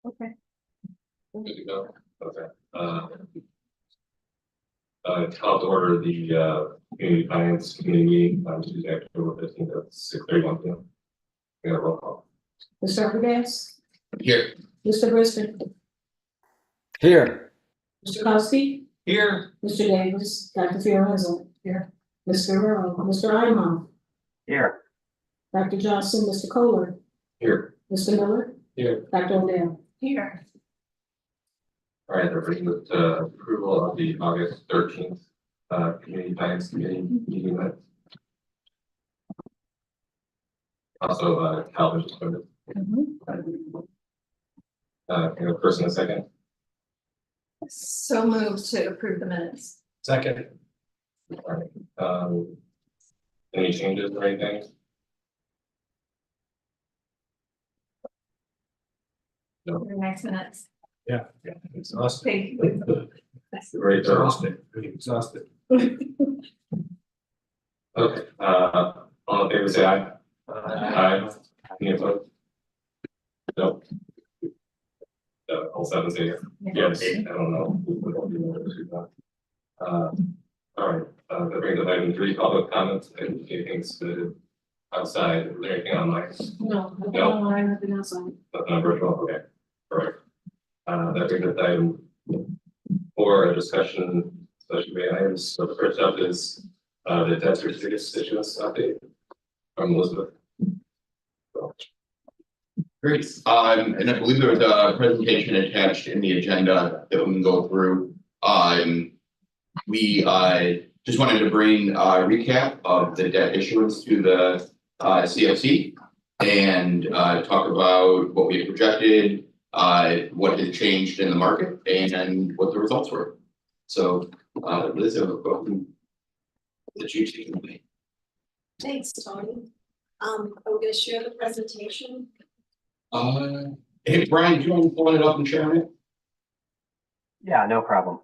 Okay. Good to go. Okay. Call to order the community finance committee meeting on Tuesday, October 15th at 6:31 p.m. We got a roll call. Mr. Uppercase, Here. Mr. Brisbane, Here. Mr. Kowski, Here. Mr. Davis, Dr. Fiorenzo. Here. Mr. Guerrero, Mr. Imhoff, Here. Dr. Johnson, Mr. Kohler, Here. Mr. Miller, Here. Dr. Odell. Here. All right, they're bringing with approval of the August 13th community finance committee meeting minutes. Also, Calvin just voted. First and a second. So moved to approve the minutes. Second. All right. Any changes or anything? No. The next minutes. Yeah. Exhausted. Thank you. Very thorough. Exhausted. Okay, all in favor, say aye. Aye. Any opposed? No. All seven say yes. I don't know. All right, that brings up item 3, public comments and anything submitted outside. Is there anything online? No, nothing No. online, nothing else on. Nothing on virtual, okay, correct. That brings up item 4, a discussion, special meeting items. So the first up is the debt certificate issuance update from Elizabeth. So, Great. And I believe there was a presentation attached in the agenda that we can go through. We just wanted to bring a recap of the debt issuance to the CFC and talk about what we had projected, what had changed in the market, and what the results were. So, Liz, I have a question that you take with me. Thanks, Tony. Are we going to share the presentation? Hey, Brian, do you want to pull it up and share it? Yeah, no problem.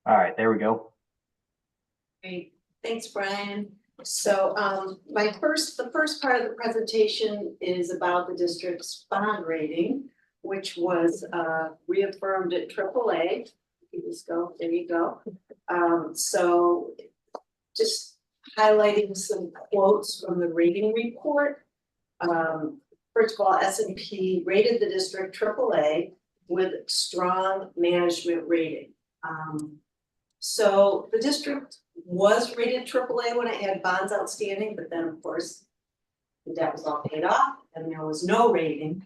All right, there we go. Great. Thanks, Brian. So the first part of the presentation is about the district's bond rating, which was reaffirmed at AAA. There you go. So just highlighting some quotes from the rating report. First of all, S&P rated the district AAA with strong management rating. So the district was rated AAA when it had bonds outstanding, but then of course the debt was all paid off and there was no rating.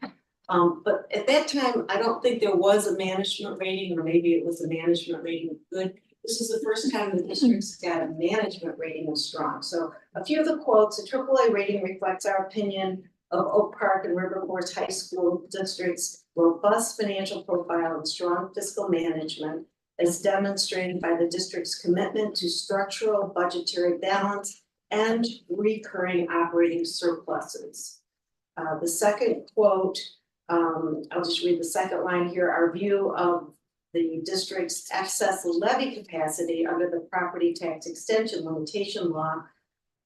But at that time, I don't think there was a management rating, or maybe it was a management rating good. This is the first time the district's got a management rating of strong. So a few of the quotes: a AAA rating reflects our opinion of Oak Park and River Forest High School districts' robust financial profile and strong fiscal management, as demonstrated by the district's commitment to structural budgetary balance and recurring operating surpluses. The second quote, I'll just read the second line here. Our view of the district's excess levy capacity under the property tax extension limitation law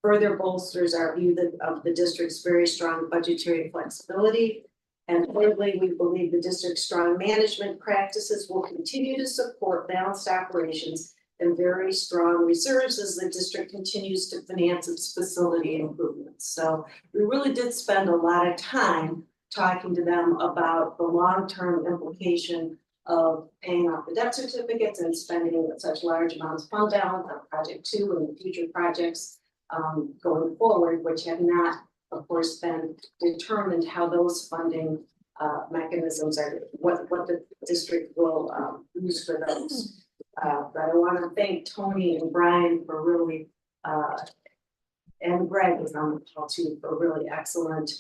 further bolsters our view of the district's very strong budgetary flexibility. And thirdly, we believe the district's strong management practices will continue to support balanced operations and very strong reserves as the district continues to finance its facility improvements. So we really did spend a lot of time talking to them about the long-term implication of paying off the debt certificates and spending such large amounts of fund balance on project 2 and the future projects going forward, which have not, of course, been determined how those funding mechanisms are, what the district will use for those. But I want to thank Tony and Brian for really, and Greg was on the call too, for really excellent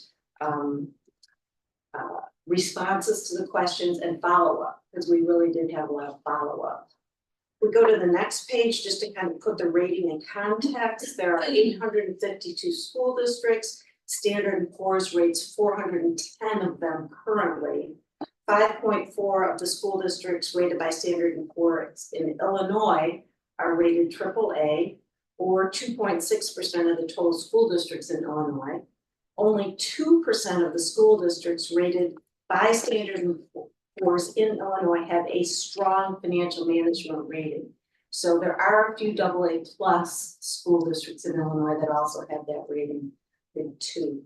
responses to the questions and follow-up, because we really did have a lot of follow-up. We go to the next page, just to kind of put the rating in context, there are 852 school districts. Standard & Poor's rates 410 of them currently. 5.4 of the school districts rated by Standard & Poor's in Illinois are rated AAA, or 2.6% of the total school districts in Illinois. Only 2% of the school districts rated by Standard & Poor's in Illinois have a strong financial management rating. So there are a few AA plus school districts in Illinois that also have that rating too.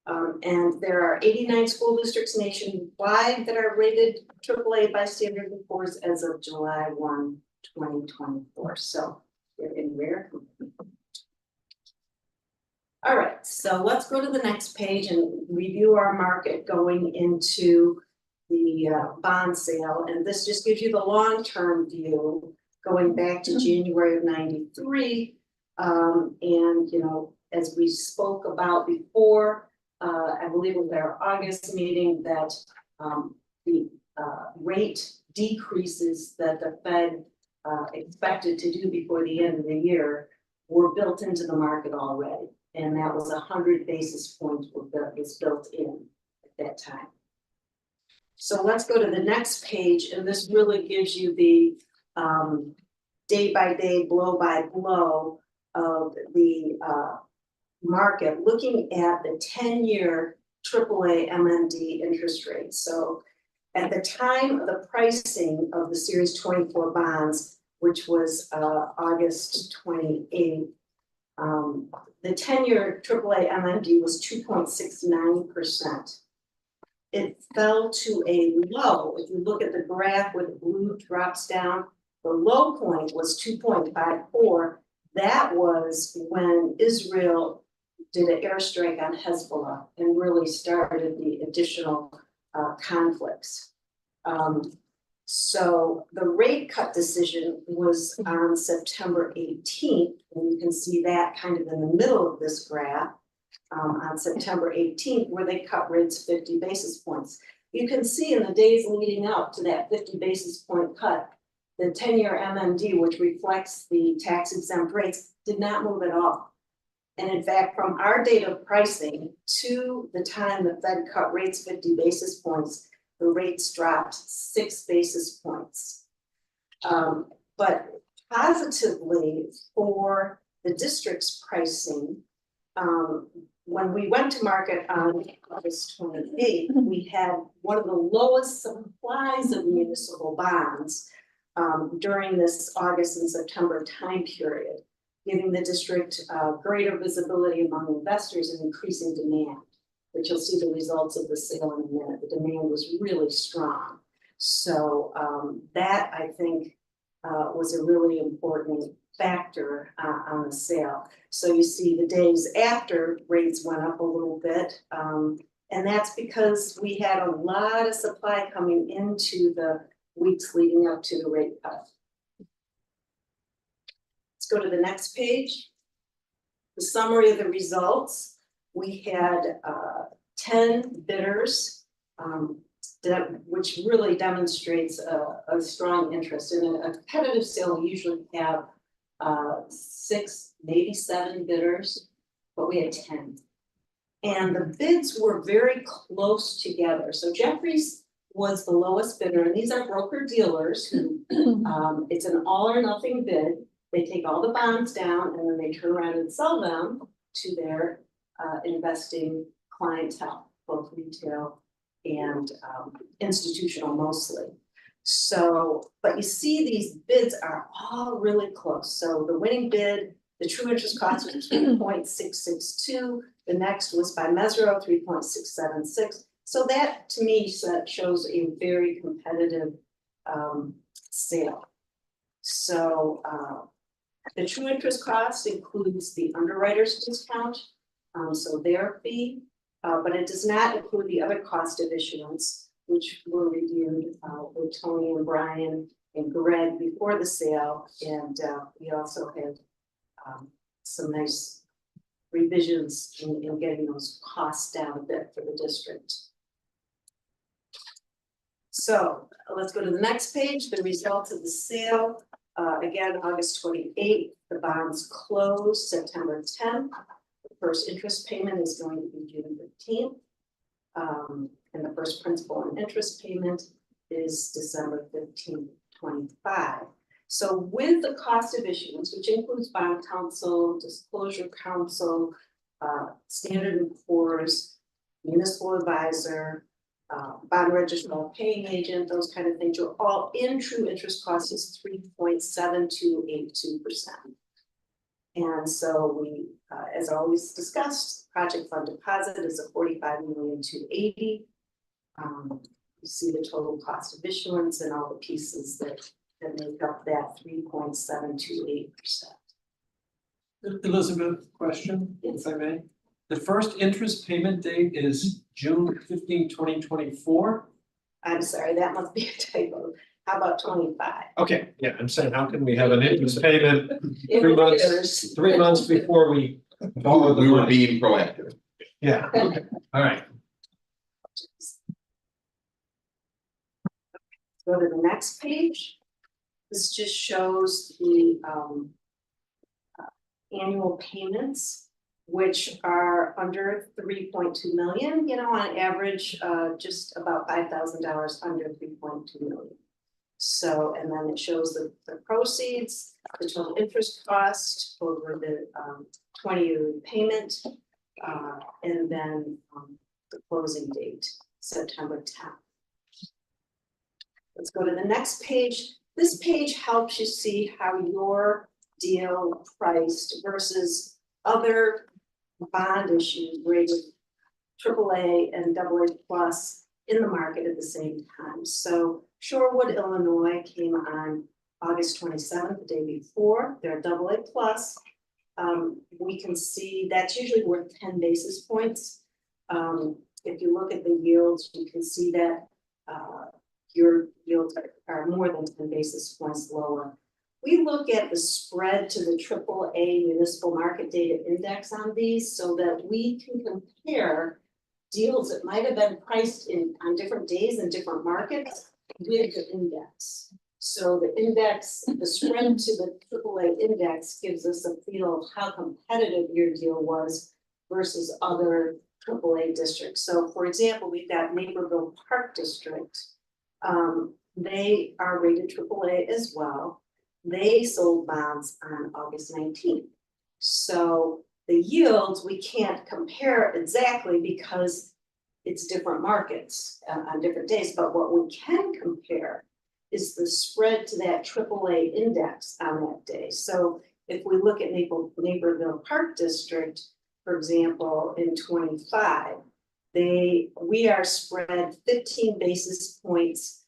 And there are 89 school districts nationwide that are rated AAA by Standard & Poor's as of July 1, 2024. So they're in rare company. All right, so let's go to the next page and review our market going into the bond sale. And this just gives you the long-term view going back to January of '93. And, you know, as we spoke about before, I believe it was our August meeting, that the rate decreases that the Fed expected to do before the end of the year were built into the market already. And that was 100 basis points that was built in at that time. So let's go to the next page, and this really gives you the day by day, blow by blow of the market, looking at the 10-year AAA MMD interest rate. So at the time of the pricing of the Series 24 bonds, which was August 28th, the 10-year AAA MMD was 2.69%. It fell to a low. If you look at the graph where the blue drops down, the low point was 2.54. That was when Israel did an airstrike on Hezbollah and really started the additional conflicts. So the rate cut decision was on September 18th, and you can see that kind of in the middle of this graph on September 18th, where they cut rates 50 basis points. You can see in the days leading up to that 50 basis point cut, the 10-year MMD, which reflects the tax exempt rates, did not move at all. And in fact, from our date of pricing to the time the Fed cut rates 50 basis points, the rates dropped 6 basis points. But positively for the district's pricing, when we went to market on August 28th, we had one of the lowest supplies of municipal bonds during this August and September time period, giving the district greater visibility among investors and increasing demand, which you'll see the results of the sale in a minute. The demand was really strong. So that, I think, was a really important factor on the sale. So you see the days after rates went up a little bit, and that's because we had a lot of supply coming into the weeks leading up to the rate cut. Let's go to the next page. The summary of the results. We had 10 bidders, which really demonstrates a strong interest. In a competitive sale, we usually have 6, maybe 7 bidders, but we had 10. And the bids were very close together. So Jeffries was the lowest bidder, and these are broker dealers who, it's an all or nothing bid. They take all the bonds down and then they turn around and sell them to their investing clientele, both retail and institutional mostly. So, but you see these bids are all really close. So the winning bid, the true interest cost was 3.662. The next was by Mesro, 3.676. So that to me shows a very competitive sale. So the true interest cost includes the underwriter's discount, so their fee, but it does not include the other cost of issuance, which were reviewed with Tony and Brian and Greg before the sale. And we also had some nice revisions in getting those costs down a bit for the district. So let's go to the next page, the results of the sale. Again, August 28th, the bonds close September 10th. The first interest payment is going to be June 15th. And the first principal and interest payment is December 15th, 25. So with the cost of issuance, which includes bond counsel, disclosure counsel, Standard and Poor's, municipal advisor, bond registrar, paying agent, those kind of things, you're all in. True interest cost is 3.7282%. And so we, as always discussed, project fund deposit is a 45,280,000. You see the total cost of issuance and all the pieces that make up that 3.728%. Elizabeth, question, if I may. The first interest payment date is June 15, 2024. I'm sorry, that must be a typo. How about 25? Okay, yeah, I'm saying, how can we have an interest payment In 3 months, arrears. 3 months before we borrow the We were money? being proactive. Yeah, okay, all right. Go to the next page. This just shows the annual payments, which are under 3.2 million, you know, on average, just about $5,000 under 3.2 million. So, and then it shows the proceeds, the total interest cost over the 20-year payment, and then the closing date, September 10th. Let's go to the next page. This page helps you see how your deal priced versus other bond issues rated AAA and AA plus in the market at the same time. So Shorewood, Illinois came on August 27th, the day before. They're AA plus. We can see that's usually worth 10 basis points. If you look at the yields, you can see that your yields are more than 10 basis points lower. We look at the spread to the AAA municipal market data index on these so that we can compare deals that might have been priced on different days in different markets with the index. So the index, the spread to the AAA index gives us a feel of how competitive your deal was versus other AAA districts. So for example, we've got Naperville Park District. They are rated AAA as well. They sold bonds on August 19th. So the yields, we can't compare exactly because it's different markets on different days, but what we can compare is the spread to that AAA index on that day. So if we look at Naperville Park District, for example, in 25, we are spread 15 basis points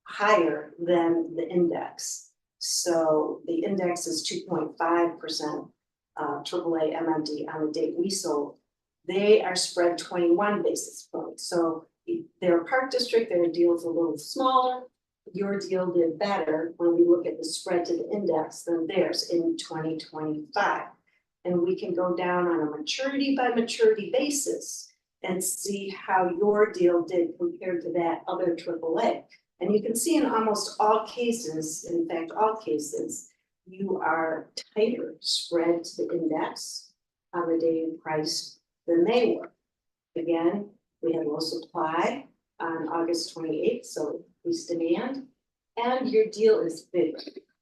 higher than the index. So the index is 2.5% AAA MMD on the date we sold. They are spread 21 basis points. So their park district, their deal is a little smaller. Your deal did better when we look at the spread to the index than theirs in 2025. And we can go down on a maturity by maturity basis and see how your deal did compared to that other AAA. And you can see in almost all cases, in fact, all cases, you are tighter spread to the index on the day you priced than they were. Again, we had low supply on August 28th, so increased demand, and your deal is bigger.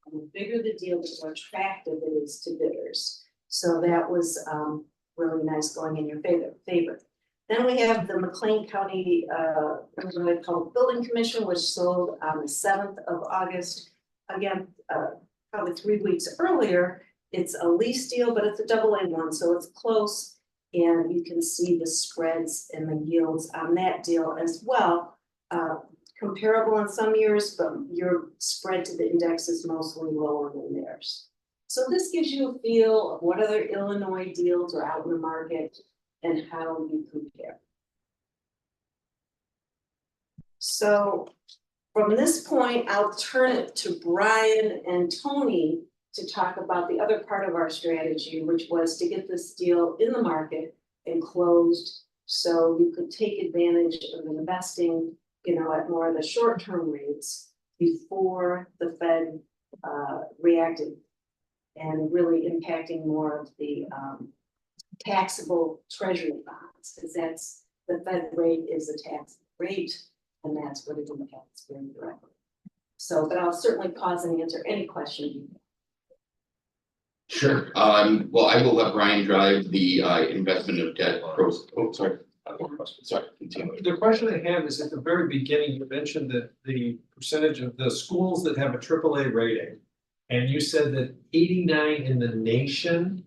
And the bigger the deal, the more attractive it is to bidders. So that was really nice going in your favor. Then we have the McLean County Public Building Commission, which sold on the 7th of August. Again, probably 3 weeks earlier. It's a lease deal, but it's a AA one, so it's close. And you can see the spreads and the yields on that deal as well. Comparable in some years, but your spread to the index is mostly lower than theirs. So this gives you a feel of what other Illinois deals are out in the market and how you compare. So from this point, I'll turn it to Brian and Tony to talk about the other part of our strategy, which was to get this deal in the market and closed so you could take advantage of investing, you know, at more of the short-term rates before the Fed reacted and really impacting more of the taxable treasury bonds, because that's, the Fed rate is a tax rate, and that's what it impacts very directly. So, but I'll certainly pause and answer any question you have. Sure, well, I will let Brian drive the investment of debt pros, oh, sorry. I have one question. Sorry, continue. The question I have is at the very beginning, you mentioned that the percentage of the schools that have a AAA rating. And you said that 89 in the nation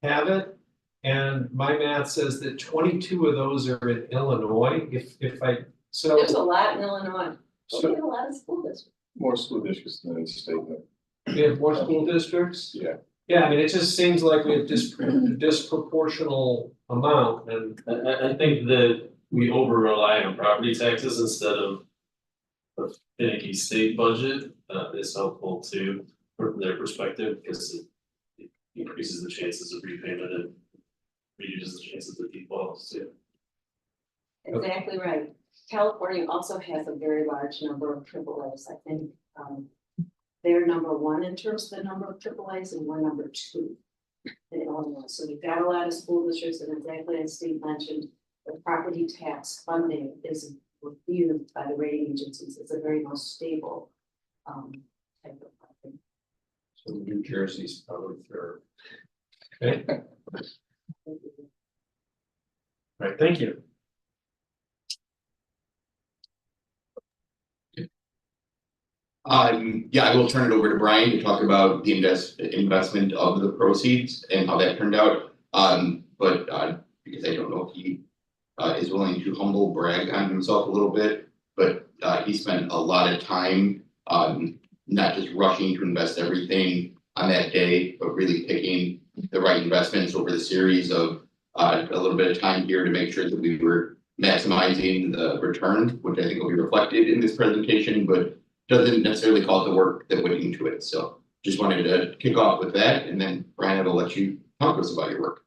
have it. And my math says that 22 of those are in Illinois, if I, so. There's a lot in Illinois, So we have a lot of school districts. More school districts than the state. we have more school districts? Yeah. Yeah, I mean, it just seems like we have disproportional amount and. I think that we over rely on property taxes instead of a finicky state budget, is helpful too, from their perspective, because it increases the chances of repayment and reduces the chances of default, so. Exactly right. California also has a very large number of AAAs, I think, they're number one in terms of the number of AAAs, and we're number two in Illinois. So we've got a lot of school districts, and exactly as Steve mentioned, the property tax funding is reviewed by the rating agencies. It's a very most stable type of funding. So New Jersey's probably third. Okay, right, thank you. Yeah, I will turn it over to Brian to talk about the investment of the proceeds and how that turned out. But because I don't know if he is willing to humble brag on himself a little bit, but he spent a lot of time not just rushing to invest everything on that day, but really picking the right investments over the series of a little bit of time here to make sure that we were maximizing the return, which I think will be reflected in this presentation, but doesn't necessarily call it the work that went into it. So just wanted to kick off with that, and then Brian, I'll let you talk to us about your work.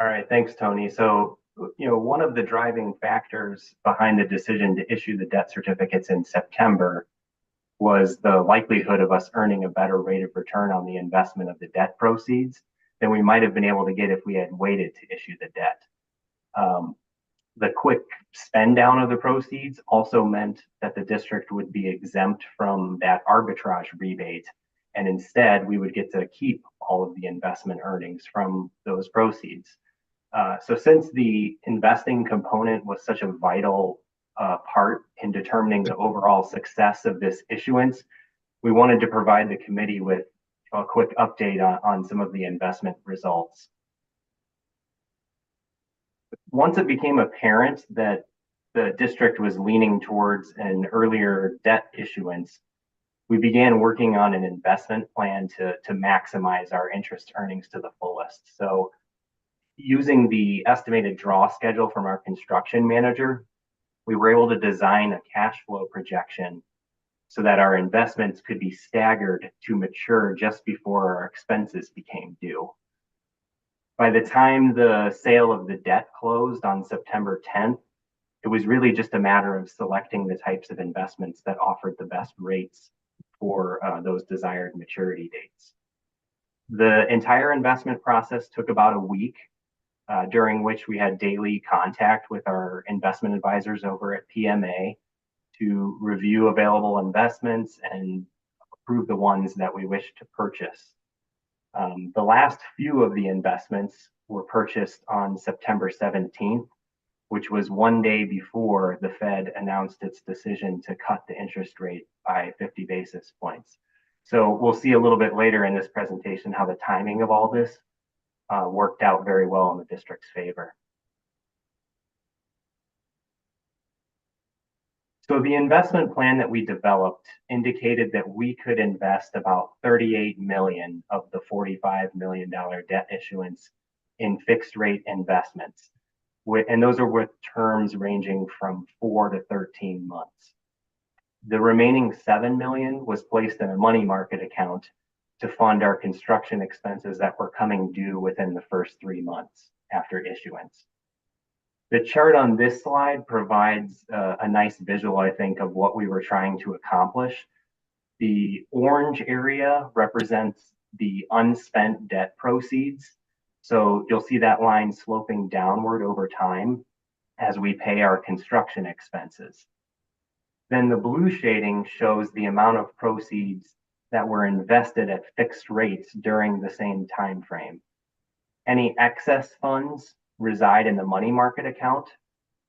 All right, thanks, Tony. So, one of the driving factors behind the decision to issue the debt certificates in September was the likelihood of us earning a better rate of return on the investment of the debt proceeds than we might have been able to get if we had waited to issue the debt. The quick spend down of the proceeds also meant that the district would be exempt from that arbitrage rebate, and instead we would get to keep all of the investment earnings from those proceeds. So since the investing component was such a vital part in determining the overall success of this issuance, we wanted to provide the committee with a quick update on some of the investment results. Once it became apparent that the district was leaning towards an earlier debt issuance, we began working on an investment plan to maximize our interest earnings to the fullest. So using the estimated draw schedule from our construction manager, we were able to design a cash flow projection so that our investments could be staggered to mature just before our expenses became due. By the time the sale of the debt closed on September 10th, it was really just a matter of selecting the types of investments that offered the best rates for those desired maturity dates. The entire investment process took about a week, during which we had daily contact with our investment advisors over at PMA to review available investments and approve the ones that we wish to purchase. The last few of the investments were purchased on September 17th, which was one day before the Fed announced its decision to cut the interest rate by 50 basis points. So we'll see a little bit later in this presentation how the timing of all this worked out very well in the district's favor. So the investment plan that we developed indicated that we could invest about 38 million of the $45 million debt issuance in fixed rate investments. And those are with terms ranging from 4 to 13 months. The remaining 7 million was placed in a money market account to fund our construction expenses that were coming due within the first 3 months after issuance. The chart on this slide provides a nice visual, I think, of what we were trying to accomplish. The orange area represents the unspent debt proceeds. So you'll see that line sloping downward over time as we pay our construction expenses. Then the blue shading shows the amount of proceeds that were invested at fixed rates during the same time frame. Any excess funds reside in the money market account,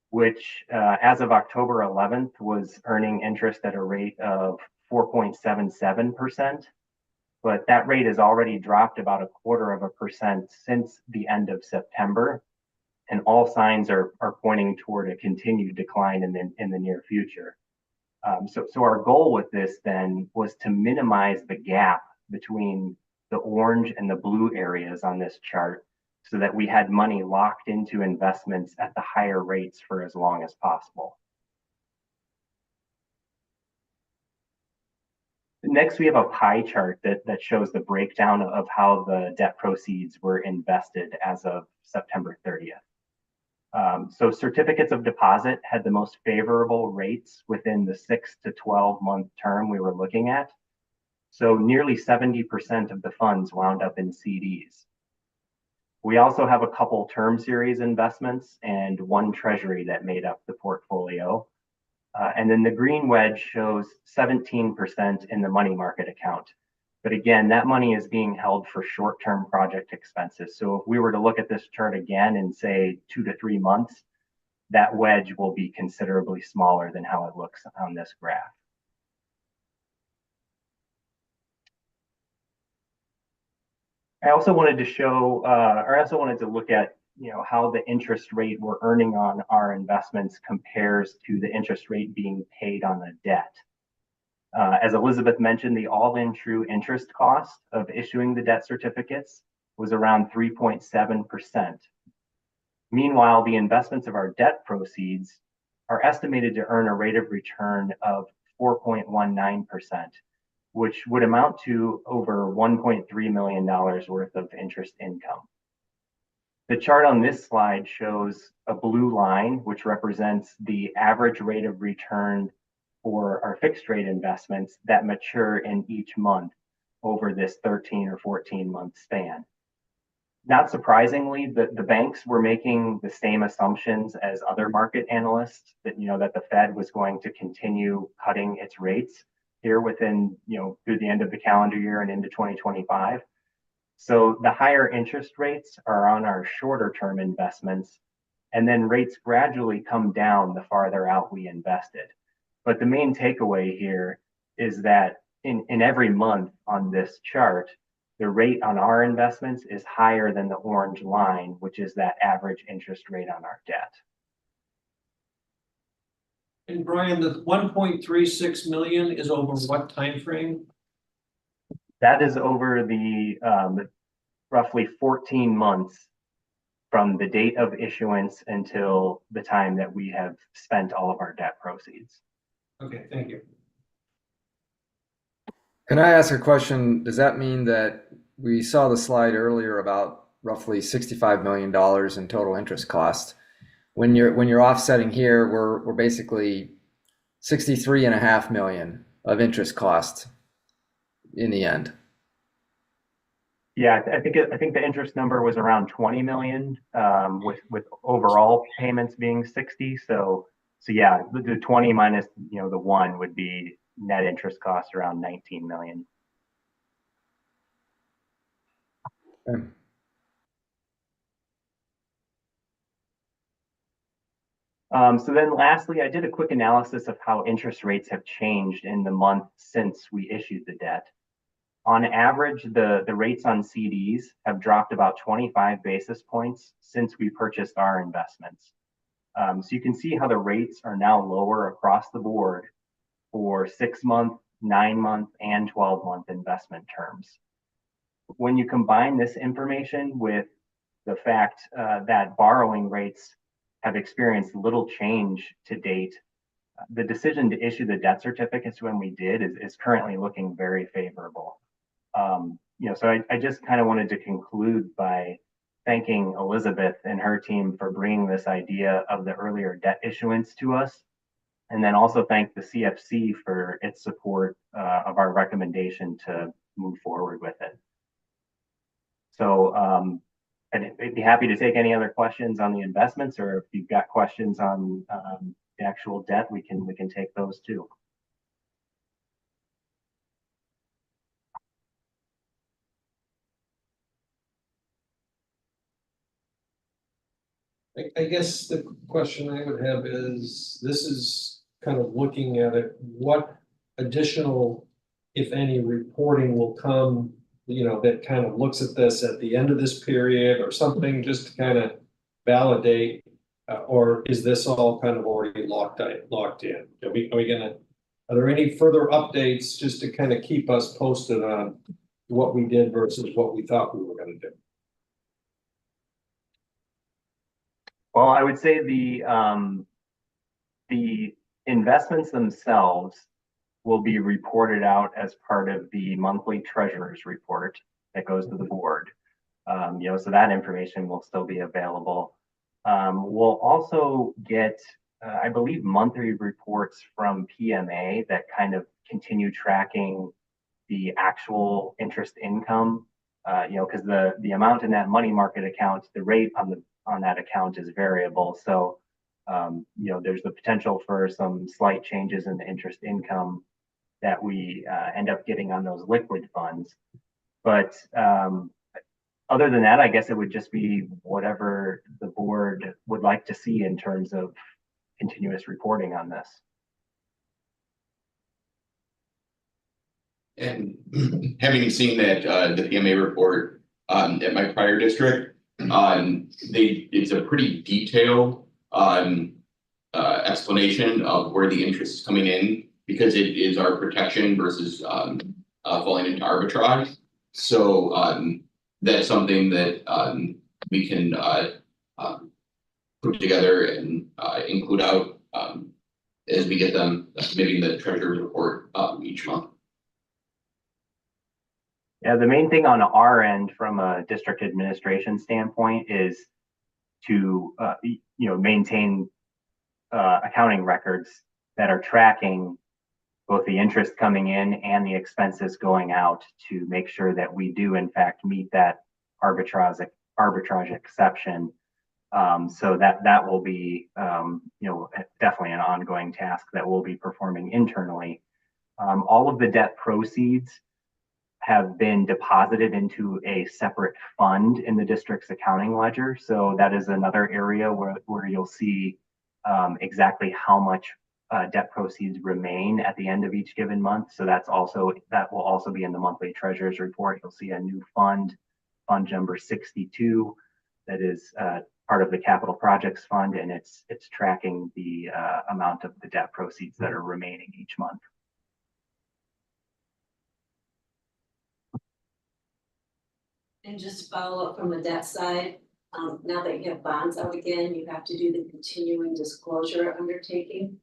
which as of October 11th was earning interest at a rate of 4.77%. But that rate has already dropped about 1/4% since the end of September. And all signs are pointing toward a continued decline in the near future. So our goal with this then was to minimize the gap between the orange and the blue areas on this chart so that we had money locked into investments at the higher rates for as long as possible. Next, we have a pie chart that shows the breakdown of how the debt proceeds were invested as of September 30th. So certificates of deposit had the most favorable rates within the 6 to 12-month term we were looking at. So nearly 70% of the funds wound up in CDs. We also have a couple term series investments and one treasury that made up the portfolio. And then the green wedge shows 17% in the money market account. But again, that money is being held for short-term project expenses. So if we were to look at this chart again in say 2 to 3 months, that wedge will be considerably smaller than how it looks on this graph. I also wanted to show, or I also wanted to look at, how the interest rate we're earning on our investments compares to the interest rate being paid on the debt. As Elizabeth mentioned, the all-in true interest cost of issuing the debt certificates was around 3.7%. Meanwhile, the investments of our debt proceeds are estimated to earn a rate of return of 4.19%, which would amount to over $1.3 million worth of interest income. The chart on this slide shows a blue line, which represents the average rate of return for our fixed rate investments that mature in each month over this 13 or 14-month span. Not surprisingly, the banks were making the same assumptions as other market analysts that the Fed was going to continue cutting its rates here within through the end of the calendar year and into 2025. So the higher interest rates are on our shorter term investments, and then rates gradually come down the farther out we invested. But the main takeaway here is that in every month on this chart, the rate on our investments is higher than the orange line, which is that average interest rate on our debt. And Brian, the 1.36 million is over what time frame? That is over the roughly 14 months from the date of issuance until the time that we have spent all of our debt proceeds. Okay, thank you. Can I ask a question? Does that mean that we saw the slide earlier about roughly $65 million in total interest cost? When you're offsetting here, we're basically 63.5 million of interest cost in the end. Yeah, I think the interest number was around 20 million, with overall payments being 60. So yeah, the 20 minus the 1 would be net interest cost around 19 million. Okay. So then lastly, I did a quick analysis of how interest rates have changed in the month since we issued the debt. On average, the rates on CDs have dropped about 25 basis points since we purchased our investments. So you can see how the rates are now lower across the board for 6-month, 9-month, and 12-month investment terms. When you combine this information with the fact that borrowing rates have experienced little change to date, the decision to issue the debt certificates when we did is currently looking very favorable. So I just kind of wanted to conclude by thanking Elizabeth and her team for bringing this idea of the earlier debt issuance to us. And then also thank the CFC for its support of our recommendation to move forward with it. So I'd be happy to take any other questions on the investments, or if you've got questions on the actual debt, we can take those too. I guess the question I would have is, this is kind of looking at it, what additional, if any, reporting will come, you know, that kind of looks at this at the end of this period or something, just to kind of validate, or is this all kind of already locked in? Are we gonna, are there any further updates just to kind of keep us posted on what we did versus what we thought we were gonna do? Well, I would say the investments themselves will be reported out as part of the monthly treasurer's report that goes to the board. You know, so that information will still be available. We'll also get, I believe, monthly reports from PMA that kind of continue tracking the actual interest income. You know, because the amount in that money market account, the rate on that account is variable. So, you know, there's the potential for some slight changes in the interest income that we end up getting on those liquid funds. But other than that, I guess it would just be whatever the board would like to see in terms of continuous reporting on this. And having seen that, the PMA report, at my prior district, it's a pretty detailed, explanation of where the interest is coming in, because it is our protection versus, falling into arbitrage. So, that's something that, we can, put together and, include out, as we get them, maybe the treasurer's report, each month. Yeah, the main thing on our end from a district administration standpoint is to you know, maintain accounting records that are tracking both the interest coming in and the expenses going out, to make sure that we do in fact meet that arbitrage exception. So that will be you know, definitely an ongoing task that we'll be performing internally. All of the debt proceeds have been deposited into a separate fund in the district's accounting ledger. So that is another area where you'll see exactly how much debt proceeds remain at the end of each given month. So that will also be in the monthly treasurer's report. You'll see a new fund number 62, that is part of the capital projects fund, and it's tracking the amount of the debt proceeds that are remaining each month. And just to follow up from the debt side, now that you have bonds out again, you have to do the continuing disclosure undertaking,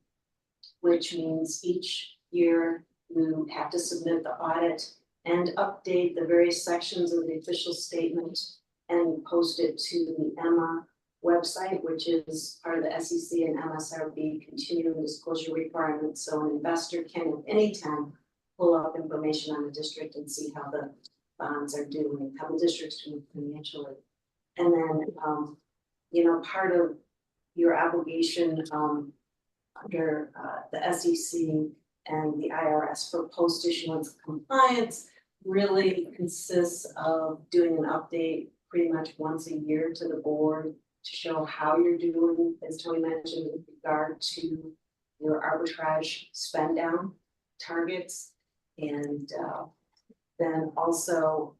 which means each year you have to submit the audit and update the various sections of the official statement and post it to the EMA website, which is part of the SEC and MSRB continuing disclosure requirements. So an investor can at any time pull up information on the district and see how the bonds are doing, how the district's doing financially. And then, you know, part of your obligation under the SEC and the IRS for post-issuance compliance really consists of doing an update pretty much once a year to the board to show how you're doing, as Tony mentioned, with regard to your arbitrage spend down targets, and then also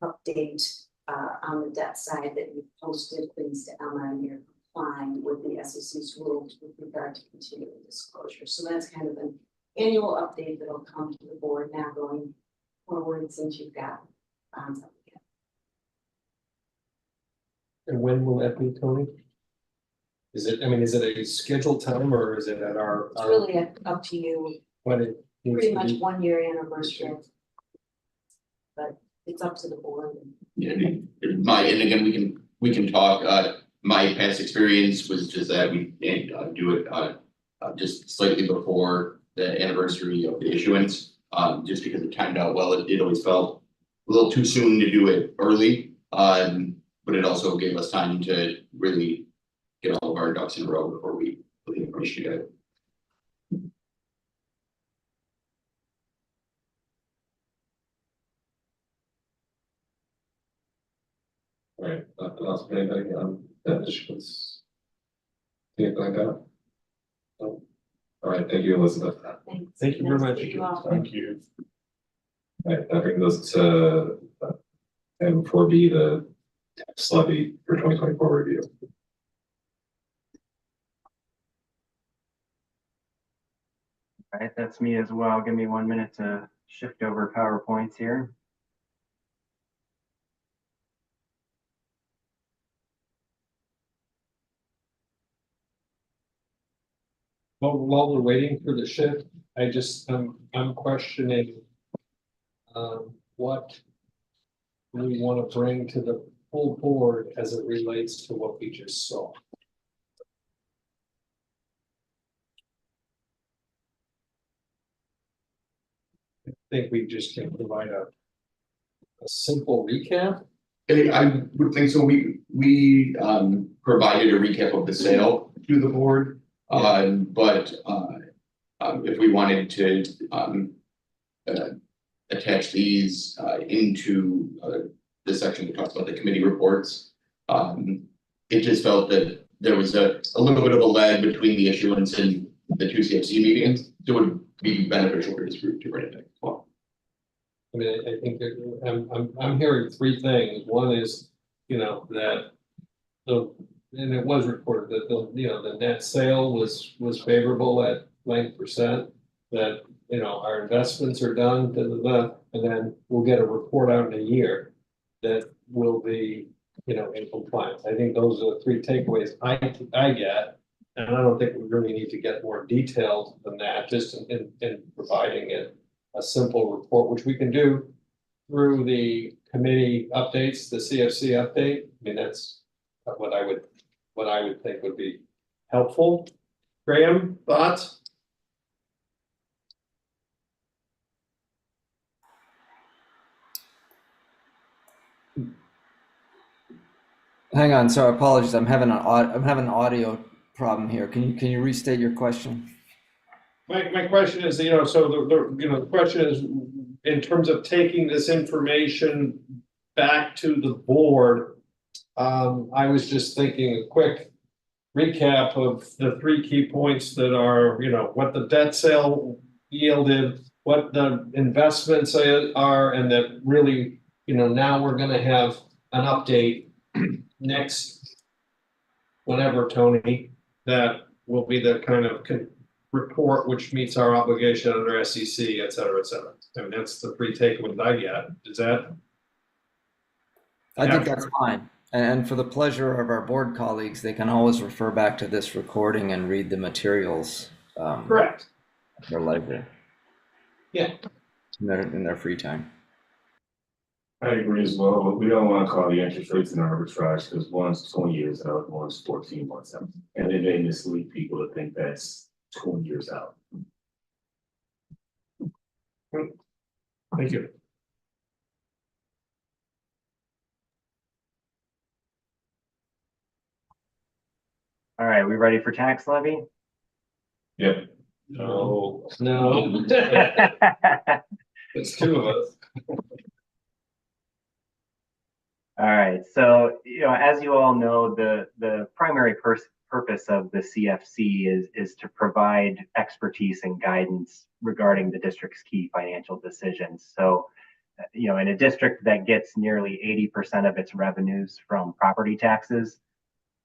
update on the debt side that you posted things to Emma and you're complying with the SEC's rules with regard to continuing disclosure. So that's kind of an annual update that'll come to the board now going forward, since you've got bonds up again. And when will that be, Tony? Is it, I mean, is it a scheduled time, or is it at our? It's really up to you, When it needs pretty to much be? 1 year anniversary. But It's up to the board. Yeah, and again, we can talk, my past experience was just that we do it, just slightly before the anniversary of the issuance. Just because it timed out well, it always felt a little too soon to do it early. But it also gave us time to really get all of our ducks in a row before we put the information together. All right, nothing else, for anybody on that issuance? Anything like that? No? All right, thank you, Elizabeth. Thanks. Thank you very Nice to much. see you all. Thank you. All right, that brings us to M4B, the tax levy for 2024 review. All right, that's me as well. Give me 1 minute to shift over PowerPoints here. While we're waiting for the shift, I'm questioning what we want to bring to the full board as it relates to what we just saw. I think we just can provide a simple recap. I would think so. We provided a recap of the sale to the board. But if we wanted to attach these into the section that talks about the committee reports, it just felt that there was a little bit of a lag between the issuance and the two CFC meetings. So it would be beneficial for this group to bring it back as well. I mean, I think that I'm hearing three things. One is, that and it was reported that the net sale was favorable at 9%, that, our investments are done, and then we'll get a report out in a year that will be, in compliance. I think those are the three takeaways I get. And I don't think we really need to get more detailed than that, just in providing it a simple report, which we can do through the committee updates, the CFC update. I mean, that's what I would think would be helpful. Graham, thoughts? Hang on, sorry, apologies. I'm having an audio problem here. Can you restate your question? My question is, so the question is, in terms of taking this information back to the board, I was just thinking a quick recap of the three key points that are, what the debt sale yielded, what the investments are, and that really, now we're going to have an update next, whenever, Tony, that will be the kind of report which meets our obligation under SEC, et cetera, et cetera. I mean, that's the three takeaways I get. Is that? I think that's fine. And for the pleasure of our board colleagues, they can always refer back to this recording and read the materials. Correct. At their leisure. Yeah. In their free time. I agree as well, but we don't want to call the interest rates an arbitrage because one's 20 years out, one's 14 months out. And then they mislead people to think that's 20 years out. Thank you. All right, we ready for tax levy? Yep. No. It's two of us. All right, so as you all know, the primary purpose of the CFC is to provide expertise and guidance regarding the district's key financial decisions. So, in a district that gets nearly 80% of its revenues from property taxes,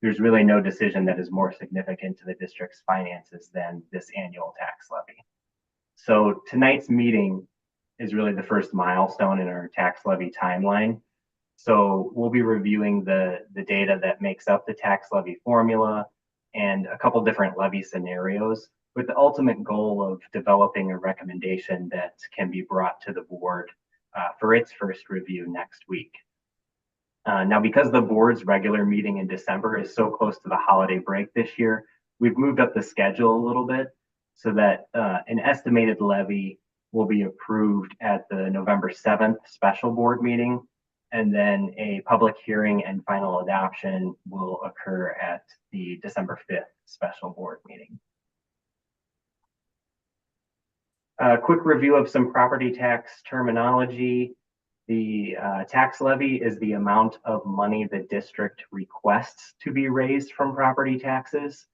there's really no decision that is more significant to the district's finances than this annual tax levy. So tonight's meeting is really the first milestone in our tax levy timeline. So we'll be reviewing the data that makes up the tax levy formula and a couple different levy scenarios with the ultimate goal of developing a recommendation that can be brought to the board for its first review next week. Now, because the board's regular meeting in December is so close to the holiday break this year, we've moved up the schedule a little bit so that an estimated levy will be approved at the November 7th special board meeting, and then a public hearing and final adoption will occur at the December 5th special board meeting. A quick review of some property tax terminology. The tax levy is the amount of money the district requests to be raised from property taxes.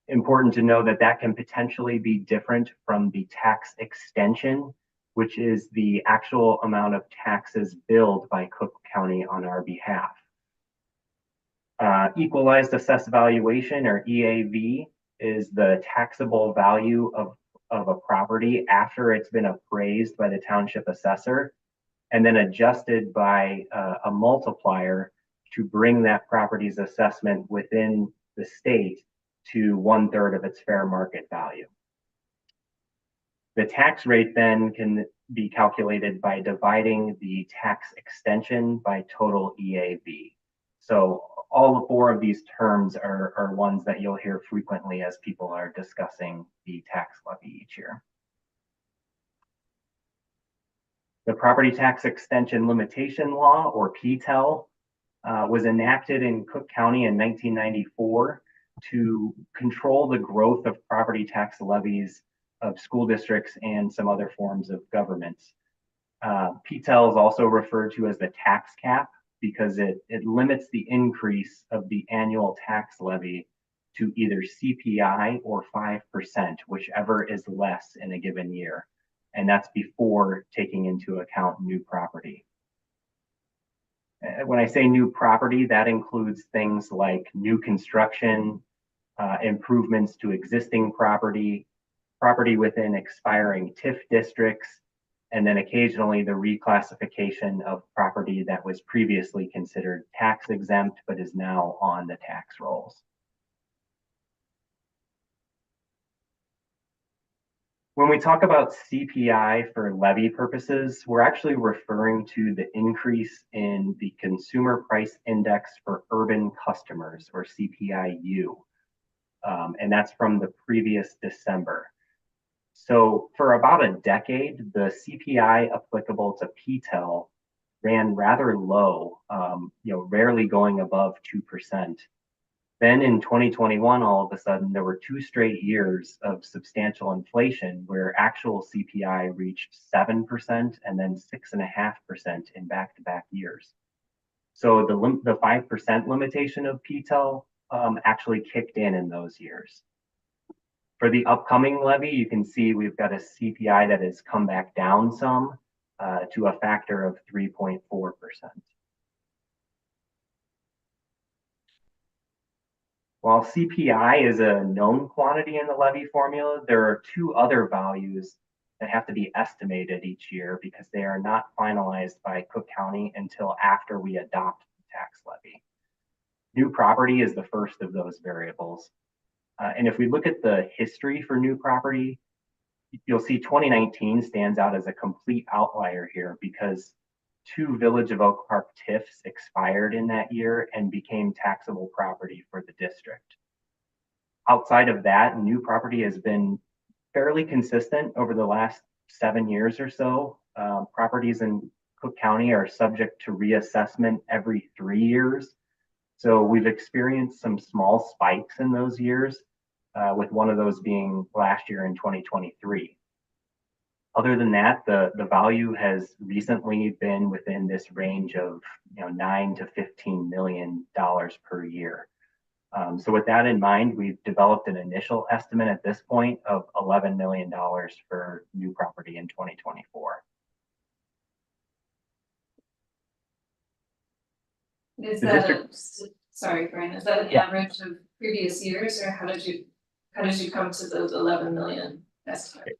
Important to know that that can potentially be different from the tax extension, which is the actual amount of taxes billed by Cook County on our behalf. Equalized assessed valuation, or EAV, is the taxable value of a property after it's been appraised by the township assessor, and then adjusted by a multiplier to bring that property's assessment within the state to 1/3 of its fair market value. The tax rate then can be calculated by dividing the tax extension by total EAV. So all four of these terms are ones that you'll hear frequently as people are discussing the tax levy each year. The Property Tax Extension Limitation Law, or PTEL, was enacted in Cook County in 1994 to control the growth of property tax levies of school districts and some other forms of governments. PTEL is also referred to as the tax cap because it limits the increase of the annual tax levy to either CPI or 5%, whichever is less in a given year. And that's before taking into account new property. When I say new property, that includes things like new construction, improvements to existing property, property within expiring TIF districts, and then occasionally the reclassification of property that was previously considered tax exempt but is now on the tax rolls. When we talk about CPI for levy purposes, we're actually referring to the increase in the Consumer Price Index for Urban Customers, or CPIU. And that's from the previous December. So for about a decade, the CPI applicable to PTEL ran rather low, rarely going above 2%. Then in 2021, all of a sudden, there were 2 straight years of substantial inflation where actual CPI reached 7% and then 6.5% in back-to-back years. So the 5% limitation of PTEL actually kicked in those years. For the upcoming levy, you can see we've got a CPI that has come back down some to a factor of 3.4%. While CPI is a known quantity in the levy formula, there are 2 other values that have to be estimated each year because they are not finalized by Cook County until after we adopt the tax levy. New property is the first of those variables. And if we look at the history for new property, you'll see 2019 stands out as a complete outlier here because 2 Village of Oak Park TIFs expired in that year and became taxable property for the district. Outside of that, new property has been fairly consistent over the last 7 years or so. Properties in Cook County are subject to reassessment every 3 years. So we've experienced some small spikes in those years, with one of those being last year in 2023. Other than that, the value has recently been within this range of $9 to $15 million per year. So with that in mind, we've developed an initial estimate at this point of $11 million for new property in 2024. Is The that sorry, Brian, is that an Yeah. average of previous years, or how did you come to the 11 million estimate?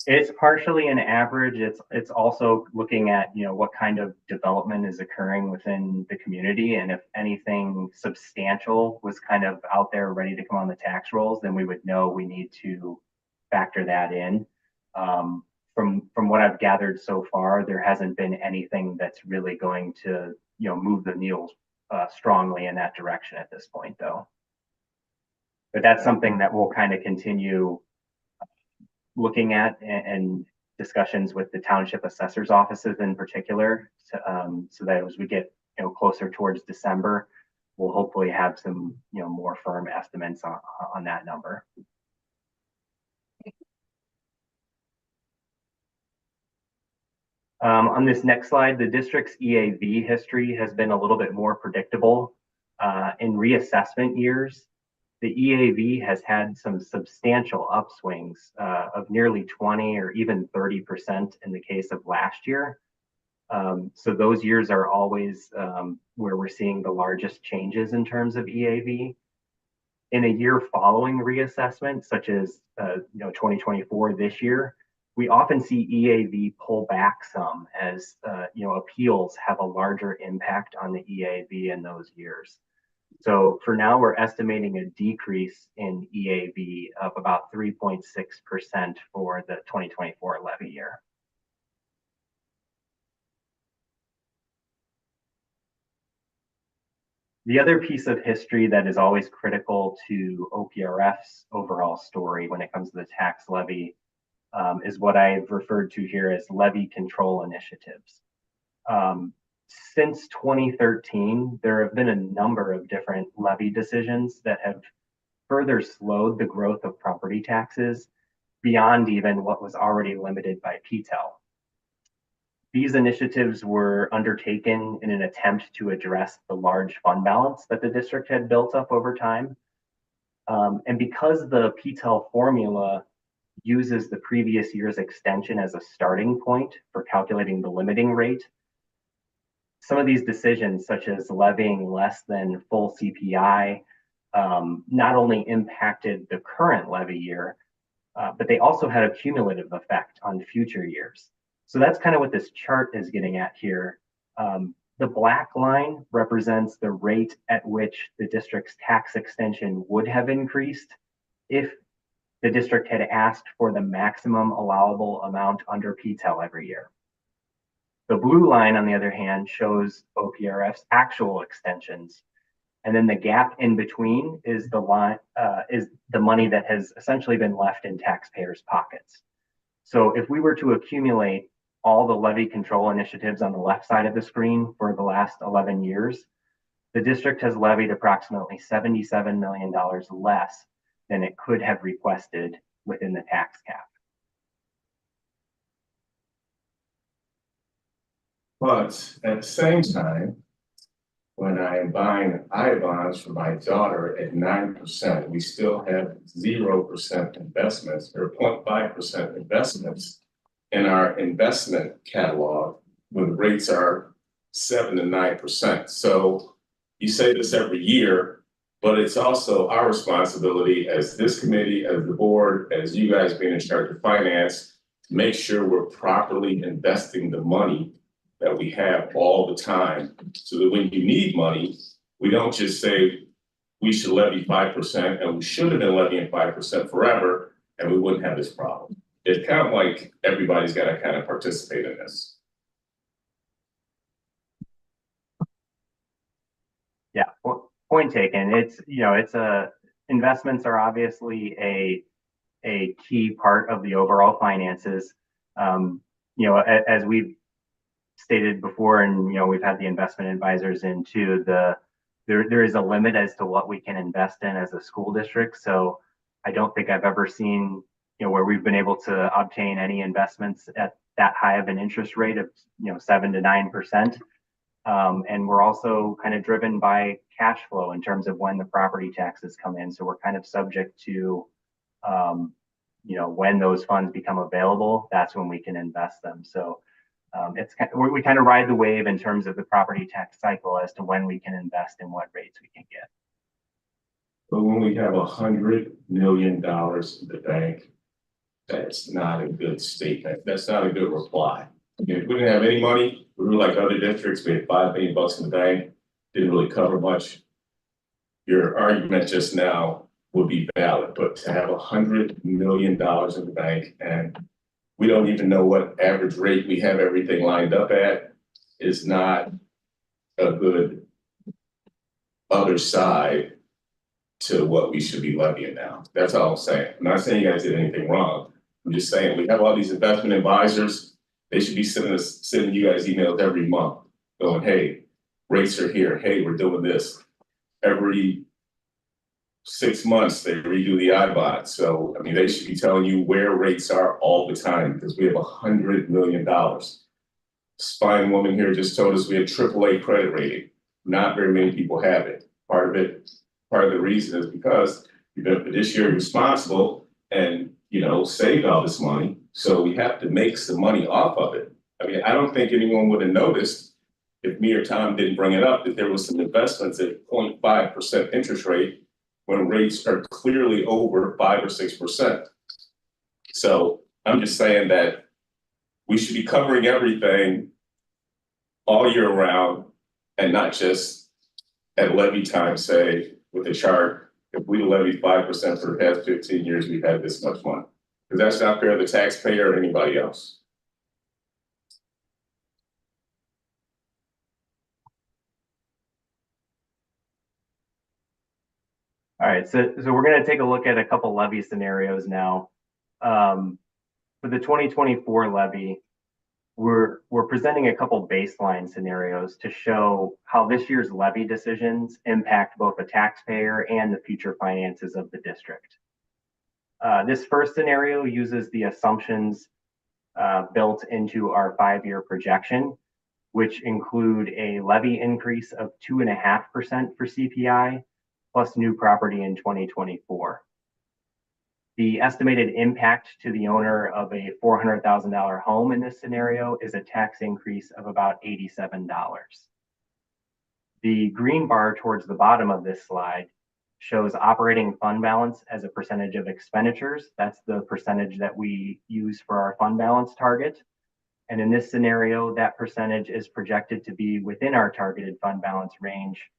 It's partially an average. It's also looking at what kind of development is occurring within the community, and if anything substantial was kind of out there ready to come on the tax rolls, then we would know we need to factor that in. from what I've gathered so far, there hasn't been anything that's really going to, move the needle strongly in that direction at this point, though. But that's something that we'll kind of continue looking at and discussions with the township assessors offices in particular, so that as we get closer towards December, we'll hopefully have some more firm estimates on that number. On this next slide, the district's EAV history has been a little bit more predictable. In reassessment years, the EAV has had some substantial upswings of nearly 20 or even 30% in the case of last year. So those years are always where we're seeing the largest changes in terms of EAV. In a year following reassessment, such as 2024 this year, we often see EAV pull back some as appeals have a larger impact on the EAV in those years. So for now, we're estimating a decrease in EAV of about 3.6% for the 2024 levy year. The other piece of history that is always critical to OPRF's overall story when it comes to the tax levy is what I've referred to here as levy control initiatives. Since 2013, there have been a number of different levy decisions that have further slowed the growth of property taxes beyond even what was already limited by PTEL. These initiatives were undertaken in an attempt to address the large fund balance that the district had built up over time. And because the PTEL formula uses the previous year's extension as a starting point for calculating the limiting rate, some of these decisions, such as levying less than full CPI, not only impacted the current levy year, but they also had a cumulative effect on future years. So that's kind of what this chart is getting at here. The black line represents the rate at which the district's tax extension would have increased if the district had asked for the maximum allowable amount under PTEL every year. The blue line, on the other hand, shows OPRF's actual extensions. And then the gap in between is the money that has essentially been left in taxpayers' pockets. So if we were to accumulate all the levy control initiatives on the left side of the screen for the last 11 years, the district has levied approximately $77 million less than it could have requested within the tax cap. But at the same time, when I am buying I-bonds for my daughter at 9%, we still have 0% investments or 0.5% investments in our investment catalog when the rates are 7 to 9%. So you say this every year, but it's also our responsibility as this committee, as the board, as you guys being in charge of finance, to make sure we're properly investing the money that we have all the time, so that when you need money, we don't just say we should levy 5% and we should have been levying 5% forever and we wouldn't have this problem. It's kind of like everybody's got to kind of participate in this. Yeah, point taken. It's investments are obviously a key part of the overall finances. As we've stated before, and we've had the investment advisors in too, there is a limit as to what we can invest in as a school district. So I don't think I've ever seen where we've been able to obtain any investments at that high of an interest rate of 7 to 9%. And we're also kind of driven by cash flow in terms of when the property taxes come in. So we're kind of subject to when those funds become available, that's when we can invest them. So we kind of ride the wave in terms of the property tax cycle as to when we can invest and what rates we can get. But when we have $100 million in the bank, that's not a good statement. That's not a good reply. If we didn't have any money, we were like other districts, we had $5 million in the bank, didn't really cover much. Your argument just now would be valid, but to have $100 million in the bank and we don't even know what average rate we have everything lined up at, is not a good other side to what we should be levying now. That's all I'm saying. I'm not saying you guys did anything wrong. I'm just saying we have all these investment advisors. They should be sending you guys emails every month going, hey, rates are here. Hey, we're doing this. Every 6 months, they redo the IBOT. So, I mean, they should be telling you where rates are all the time because we have $100 million. Spine woman here just told us we have AAA credit rating. Not very many people have it. Part of the reason is because you've been fiduciary responsible and, you know, saved all this money. So we have to make some money off of it. I mean, I don't think anyone would have noticed if me or Tom didn't bring it up, that there was some investments at 0.5% interest rate when rates are clearly over 5 or 6%. So I'm just saying that we should be covering everything all year round and not just at levy time, say, with a chart, if we levied 5% for the past 15 years, we've had this much money. Because that's not fair to the taxpayer or anybody else. All right, so we're going to take a look at a couple levy scenarios now. For the 2024 levy, we're presenting a couple baseline scenarios to show how this year's levy decisions impact both the taxpayer and the future finances of the district. This first scenario uses the assumptions built into our 5-year projection, which include a levy increase of 2.5% for CPI, plus new property in 2024. The estimated impact to the owner of a $400,000 home in this scenario is a tax increase of about $87. The green bar towards the bottom of this slide shows operating fund balance as a percentage of expenditures. That's the percentage that we use for our fund balance target. And in this scenario, that percentage is projected to be within our targeted fund balance range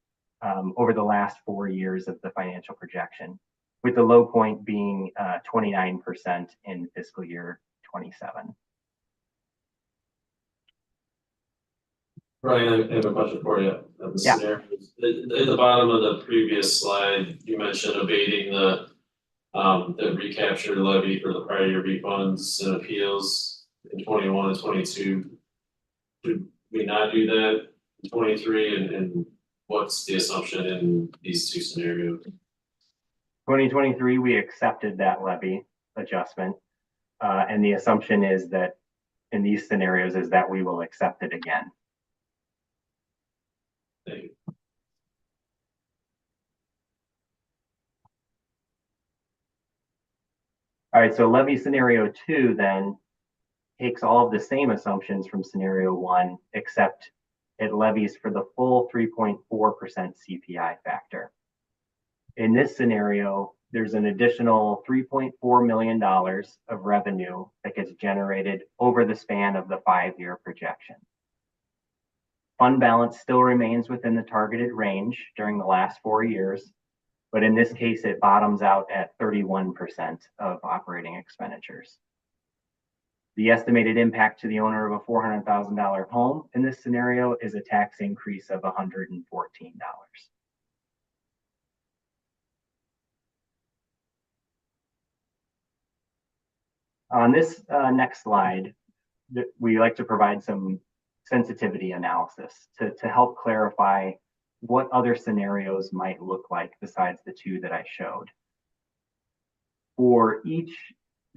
over the last 4 years of the financial projection, with the low point being 29% in fiscal year 27. Brian, I have a question for you. Yeah. Scenarios. At the bottom of the previous slide, you mentioned abating the recapture levy for the prior year refunds and appeals in 21 and 22. Should we not do that in 23? And what's the assumption in these two scenarios? 2023, we accepted that levy adjustment. And the assumption is that in these scenarios is that we will accept it again. Thank you. All right, so levy scenario 2 then takes all of the same assumptions from scenario 1, except it levies for the full 3.4% CPI factor. In this scenario, there's an additional $3.4 million of revenue that gets generated over the span of the 5-year projection. Fund balance still remains within the targeted range during the last 4 years, but in this case, it bottoms out at 31% of operating expenditures. The estimated impact to the owner of a $400,000 home in this scenario is a tax increase of $114. On this next slide, we like to provide some sensitivity analysis to help clarify what other scenarios might look like besides the two that I showed. For each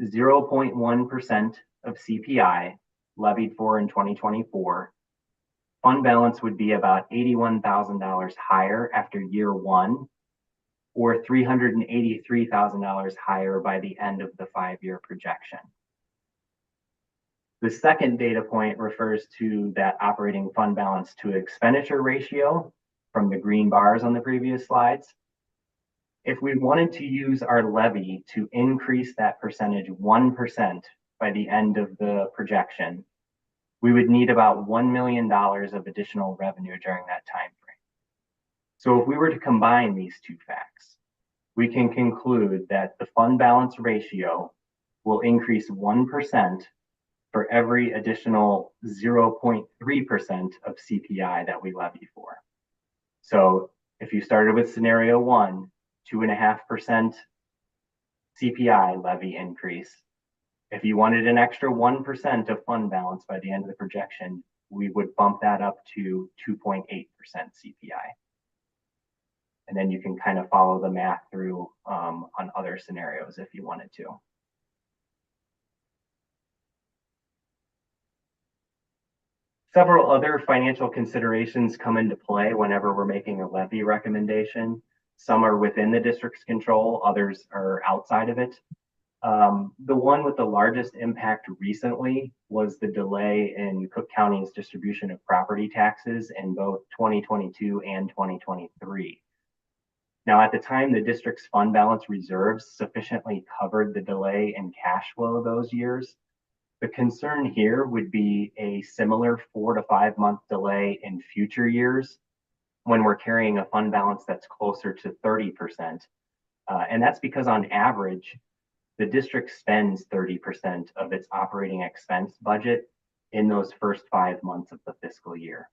0.1% of CPI levied for in 2024, fund balance would be about $81,000 higher after year 1, or $383,000 higher by the end of the 5-year projection. The second data point refers to that operating fund balance to expenditure ratio from the green bars on the previous slides. If we wanted to use our levy to increase that percentage 1% by the end of the projection, we would need about $1 million of additional revenue during that time frame. So if we were to combine these two facts, we can conclude that the fund balance ratio will increase 1% for every additional 0.3% of CPI that we levy for. So if you started with scenario 1, 2.5% CPI levy increase. If you wanted an extra 1% of fund balance by the end of the projection, we would bump that up to 2.8% CPI. And then you can kind of follow the math through on other scenarios if you wanted to. Several other financial considerations come into play whenever we're making a levy recommendation. Some are within the district's control, others are outside of it. The one with the largest impact recently was the delay in Cook County's distribution of property taxes in both 2022 and 2023. Now, at the time, the district's fund balance reserves sufficiently covered the delay in cash flow those years. The concern here would be a similar 4 to 5 month delay in future years when we're carrying a fund balance that's closer to 30%. And that's because on average, the district spends 30% of its operating expense budget in those first 5 months of the fiscal year.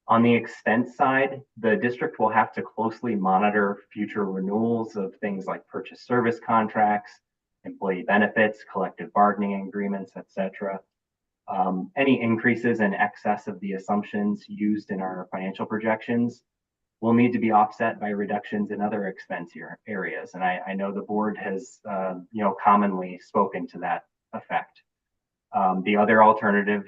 On the expense side, the district will have to closely monitor future renewals of things like purchase service contracts, employee benefits, collective bargaining agreements, etc. Any increases in excess of the assumptions used in our financial projections will need to be offset by reductions in other expense areas. And I know the board has commonly spoken to that effect. The other alternative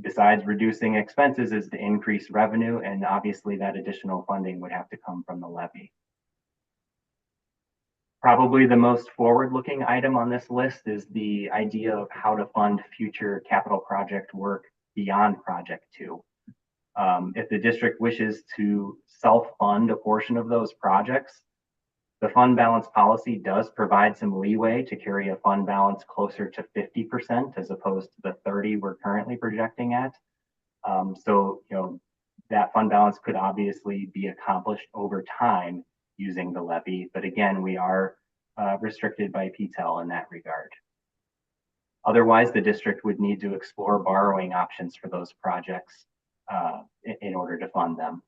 besides reducing expenses is to increase revenue, and obviously that additional funding would have to come from the levy. Probably the most forward-looking item on this list is the idea of how to fund future capital project work beyond Project 2. If the district wishes to self-fund a portion of those projects, the fund balance policy does provide some leeway to carry a fund balance closer to 50% as opposed to the 30 we're currently projecting at. So, that fund balance could obviously be accomplished over time using the levy, but again, we are restricted by PTEL in that regard. Otherwise, the district would need to explore borrowing options for those projects in order to fund them.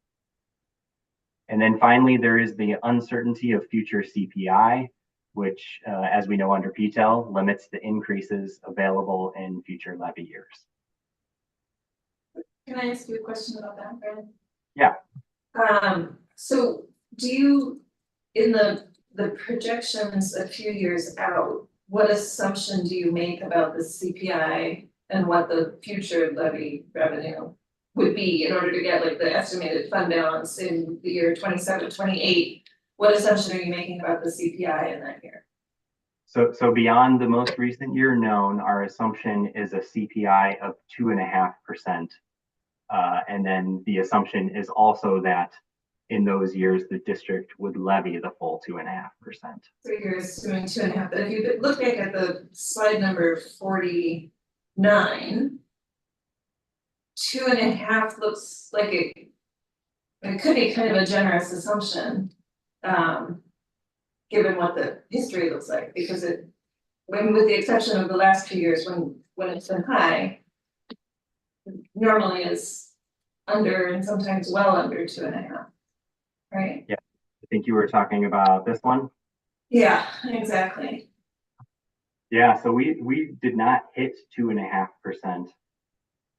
And then finally, there is the uncertainty of future CPI, which, as we know under PTEL, limits the increases available in future levy years. Can I ask you a question about that, Brad? Yeah. So do you, in the projections a few years out, what assumption do you make about the CPI and what the future levy revenue would be in order to get like the estimated fund balance in the year 27, 28? What assumption are you making about the CPI in that year? So beyond the most recent year known, our assumption is a CPI of 2.5%. And then the assumption is also that in those years, the district would levy the full 2.5%. So you're assuming 2.5, but if you look back at the slide number 49, 2.5 looks like it could be kind of a generous assumption, given what the history looks like, because with the exception of the last few years when it's been high, normally is under and sometimes well under 2.5, right? Yeah, I think you were talking about this one. Yeah, exactly. Yeah, so we did not hit 2.5%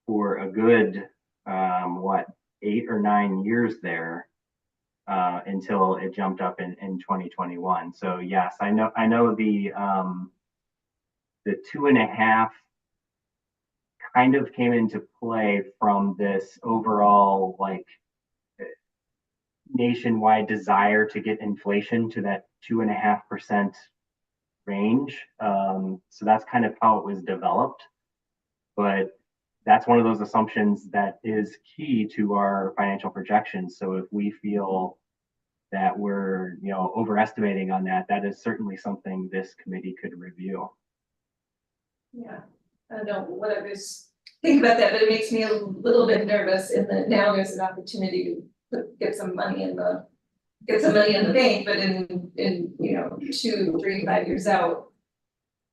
for a good 8 or 9 years there until it jumped up in 2021. So yes, I know the 2.5 kind of came into play from this overall nationwide desire to get inflation to that 2.5% range. So that's kind of how it was developed. But that's one of those assumptions that is key to our financial projections. So if we feel that we're overestimating on that, that is certainly something this committee could review. Yeah, I don't know what others think about that, but it makes me a little bit nervous in that now there's an opportunity to get some money in the bank, but in 2, 3, 5 years out,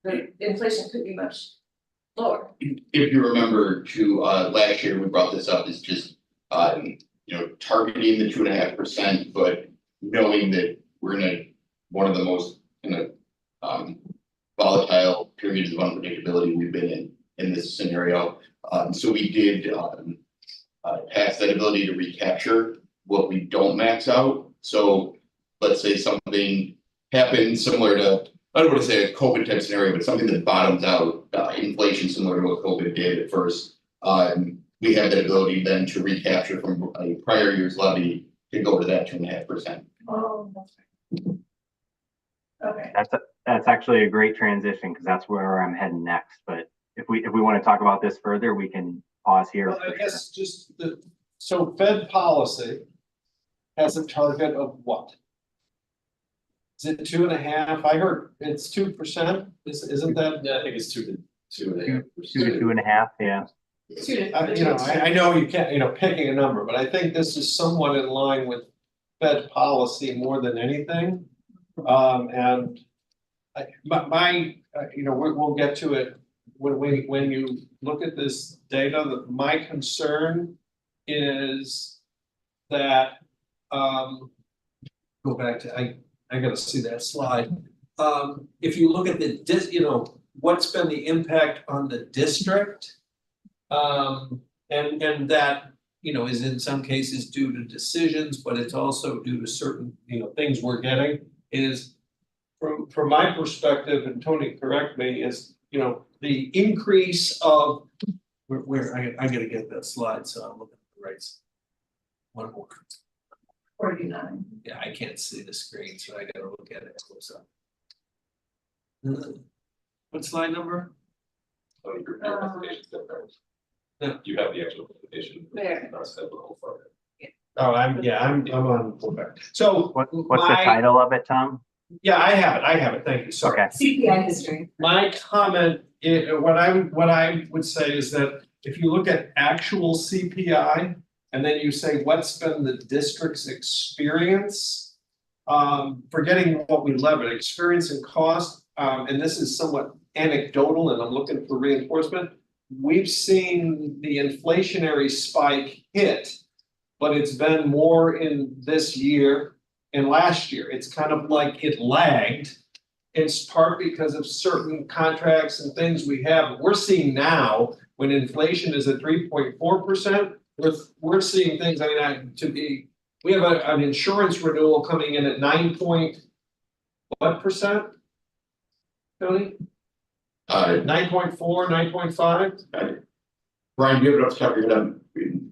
the inflation could be much lower. If you remember to, last year, we brought this up, is just, targeting the 2.5%, but knowing that we're in one of the most, volatile periods of unpredictability we've been in this scenario. So we did, pass that ability to recapture what we don't max out. So let's say something happens similar to, I don't want to say a COVID type scenario, but something that bottoms out, inflation similar to what COVID did at first. We have that ability then to recapture from a prior year's levy to go to that 2.5%. Oh, that's right. Okay, That's actually a great transition because that's where I'm heading next. But if we want to talk about this further, we can pause here. Well, I guess just so Fed policy has a target of what? Is it 2.5? I heard it's 2%. Isn't that? Yeah, I think it's 2.5%. 2 to 2.5, yeah. I know you can't, picking a number, but I think this is somewhat in line with Fed policy more than anything. And we'll get to it when you look at this data. My concern is that, go back to, I gotta see that slide. If you look at what's been the impact on the district, and that, is in some cases due to decisions, but it's also due to certain, things we're getting, is from my perspective, and Tony, correct me, is, the increase of, where I gotta get that slide, so I'm looking at the right. One more. 49. Yeah, I can't see the screen, so I gotta look at it close up. What slide number? Oh, your application's different. You have the actual application. There. Not set the whole file. Oh, I'm on full back. So What's the title of it, Tom? Yeah, I have it, thank you, sorry. Okay. CPI history. My comment, what I would say is that if you look at actual CPI, and then you say, what's been the district's experience? Forgetting what we levied, experience and cost, and this is somewhat anecdotal and I'm looking for reinforcement. We've seen the inflationary spike hit, but it's been more in this year and last year. It's kind of like it lagged. It's part because of certain contracts and things we have. We're seeing now when inflation is at 3.4%, we're seeing things, we have an insurance renewal coming in at 9%? Tony? 9.4, 9.5? Brian, do you have it off the top of your head?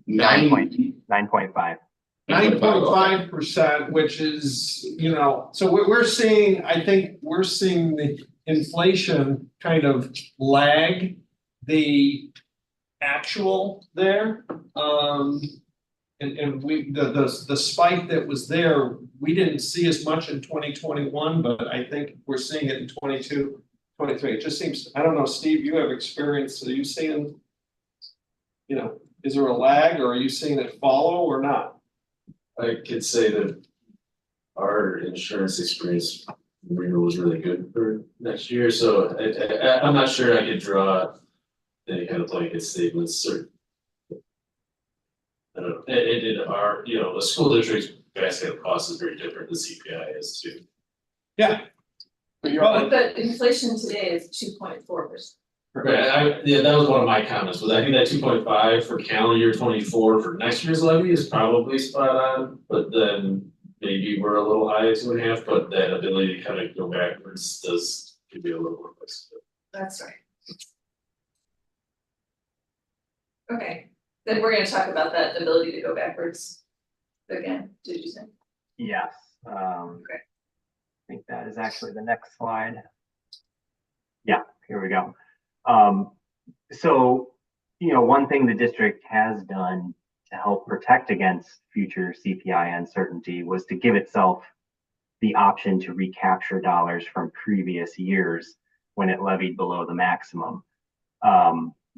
9.5. 9.5%, which is, so we're seeing, I think we're seeing the inflation kind of lag the actual there. And the spike that was there, we didn't see as much in 2021, but I think we're seeing it in 22, 23. It just seems, I don't know, Steve, you have experience. Are you seeing, is there a lag or are you seeing it follow or not? I could say that our insurance experience renewal was really good for next year, so I'm not sure I could draw any kind of blanket statements. I don't know, the school district's basket of costs is very different than CPI is too. Yeah. But inflation today is 2.4%. Right, that was one of my comments, was I think that 2.5 for calendar year 24 for next year's levy is probably spot on, but then maybe we're a little high at 2.5, but that ability to kind of go backwards could be a little more flexible. That's right. Okay, then we're gonna talk about that ability to go backwards again, did you say? Yes. I think that is actually the next slide. Yeah, here we go. So, one thing the district has done to help protect against future CPI uncertainty was to give itself the option to recapture dollars from previous years when it levied below the maximum.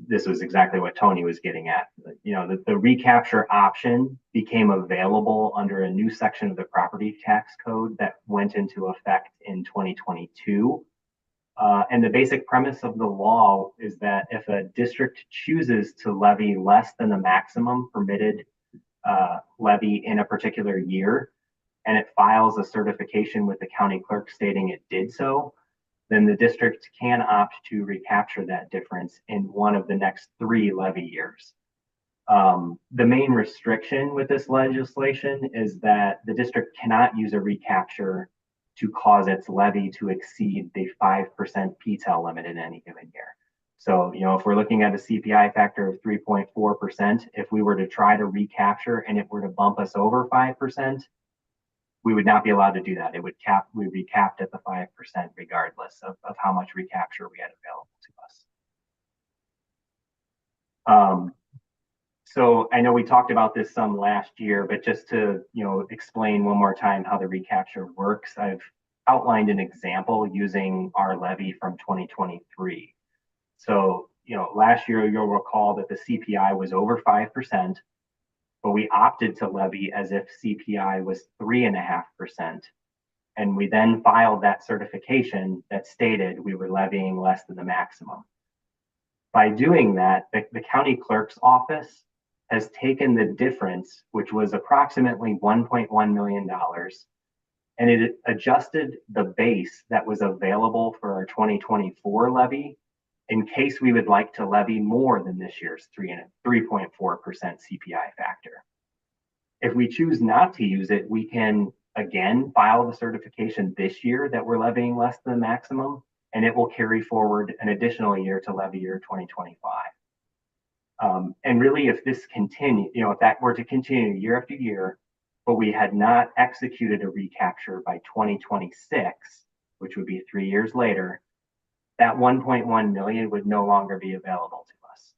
This was exactly what Tony was getting at. The recapture option became available under a new section of the property tax code that went into effect in 2022. And the basic premise of the law is that if a district chooses to levy less than the maximum permitted levy in a particular year, and it files a certification with the county clerk stating it did so, then the district can opt to recapture that difference in one of the next 3 levy years. The main restriction with this legislation is that the district cannot use a recapture to cause its levy to exceed the 5% PTEL limit in any given year. So, if we're looking at a CPI factor of 3.4%, if we were to try to recapture and it were to bump us over 5%, we would not be allowed to do that. We'd be capped at the 5% regardless of how much recapture we had available to us. So I know we talked about this some last year, but just to explain one more time how the recapture works, I've outlined an example using our levy from 2023. So last year you'll recall that the CPI was over 5%, but we opted to levy as if CPI was 3.5%. And we then filed that certification that stated we were levying less than the maximum. By doing that, the county clerk's office has taken the difference, which was approximately $1.1 million, and it adjusted the base that was available for our 2024 levy in case we would like to levy more than this year's 3.4% CPI factor. If we choose not to use it, we can again file the certification this year that we're levying less than the maximum, and it will carry forward an additional year to levy year 2025. And really, if this continue, if that were to continue year after year, but we had not executed a recapture by 2026, which would be 3 years later, that 1.1 million would no longer be available to us.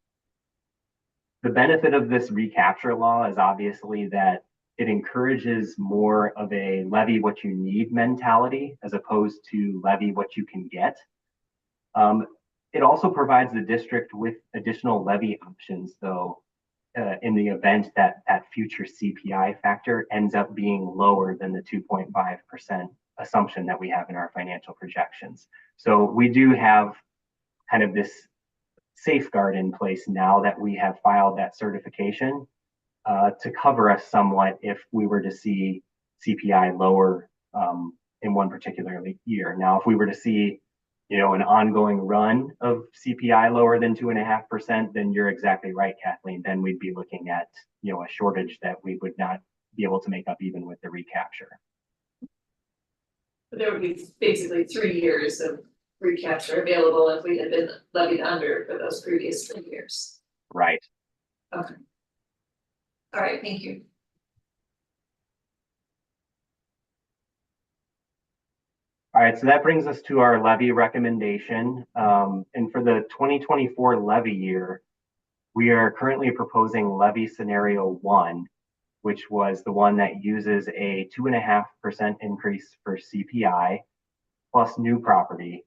The benefit of this recapture law is obviously that it encourages more of a levy what you need mentality as opposed to levy what you can get. It also provides the district with additional levy options, though, in the event that that future CPI factor ends up being lower than the 2.5% assumption that we have in our financial projections. So we do have kind of this safeguard in place now that we have filed that certification to cover us somewhat if we were to see CPI lower in one particular year. Now, if we were to see an ongoing run of CPI lower than 2.5%, then you're exactly right, Kathleen. Then we'd be looking at, a shortage that we would not be able to make up even with the recapture. But there would be basically 3 years of recapture available if we had been levied under for those previous 3 years. Right. Okay. All right, thank you. All right, so that brings us to our levy recommendation. And for the 2024 levy year, we are currently proposing levy scenario 1, which was the one that uses a 2.5% increase for CPI plus new property.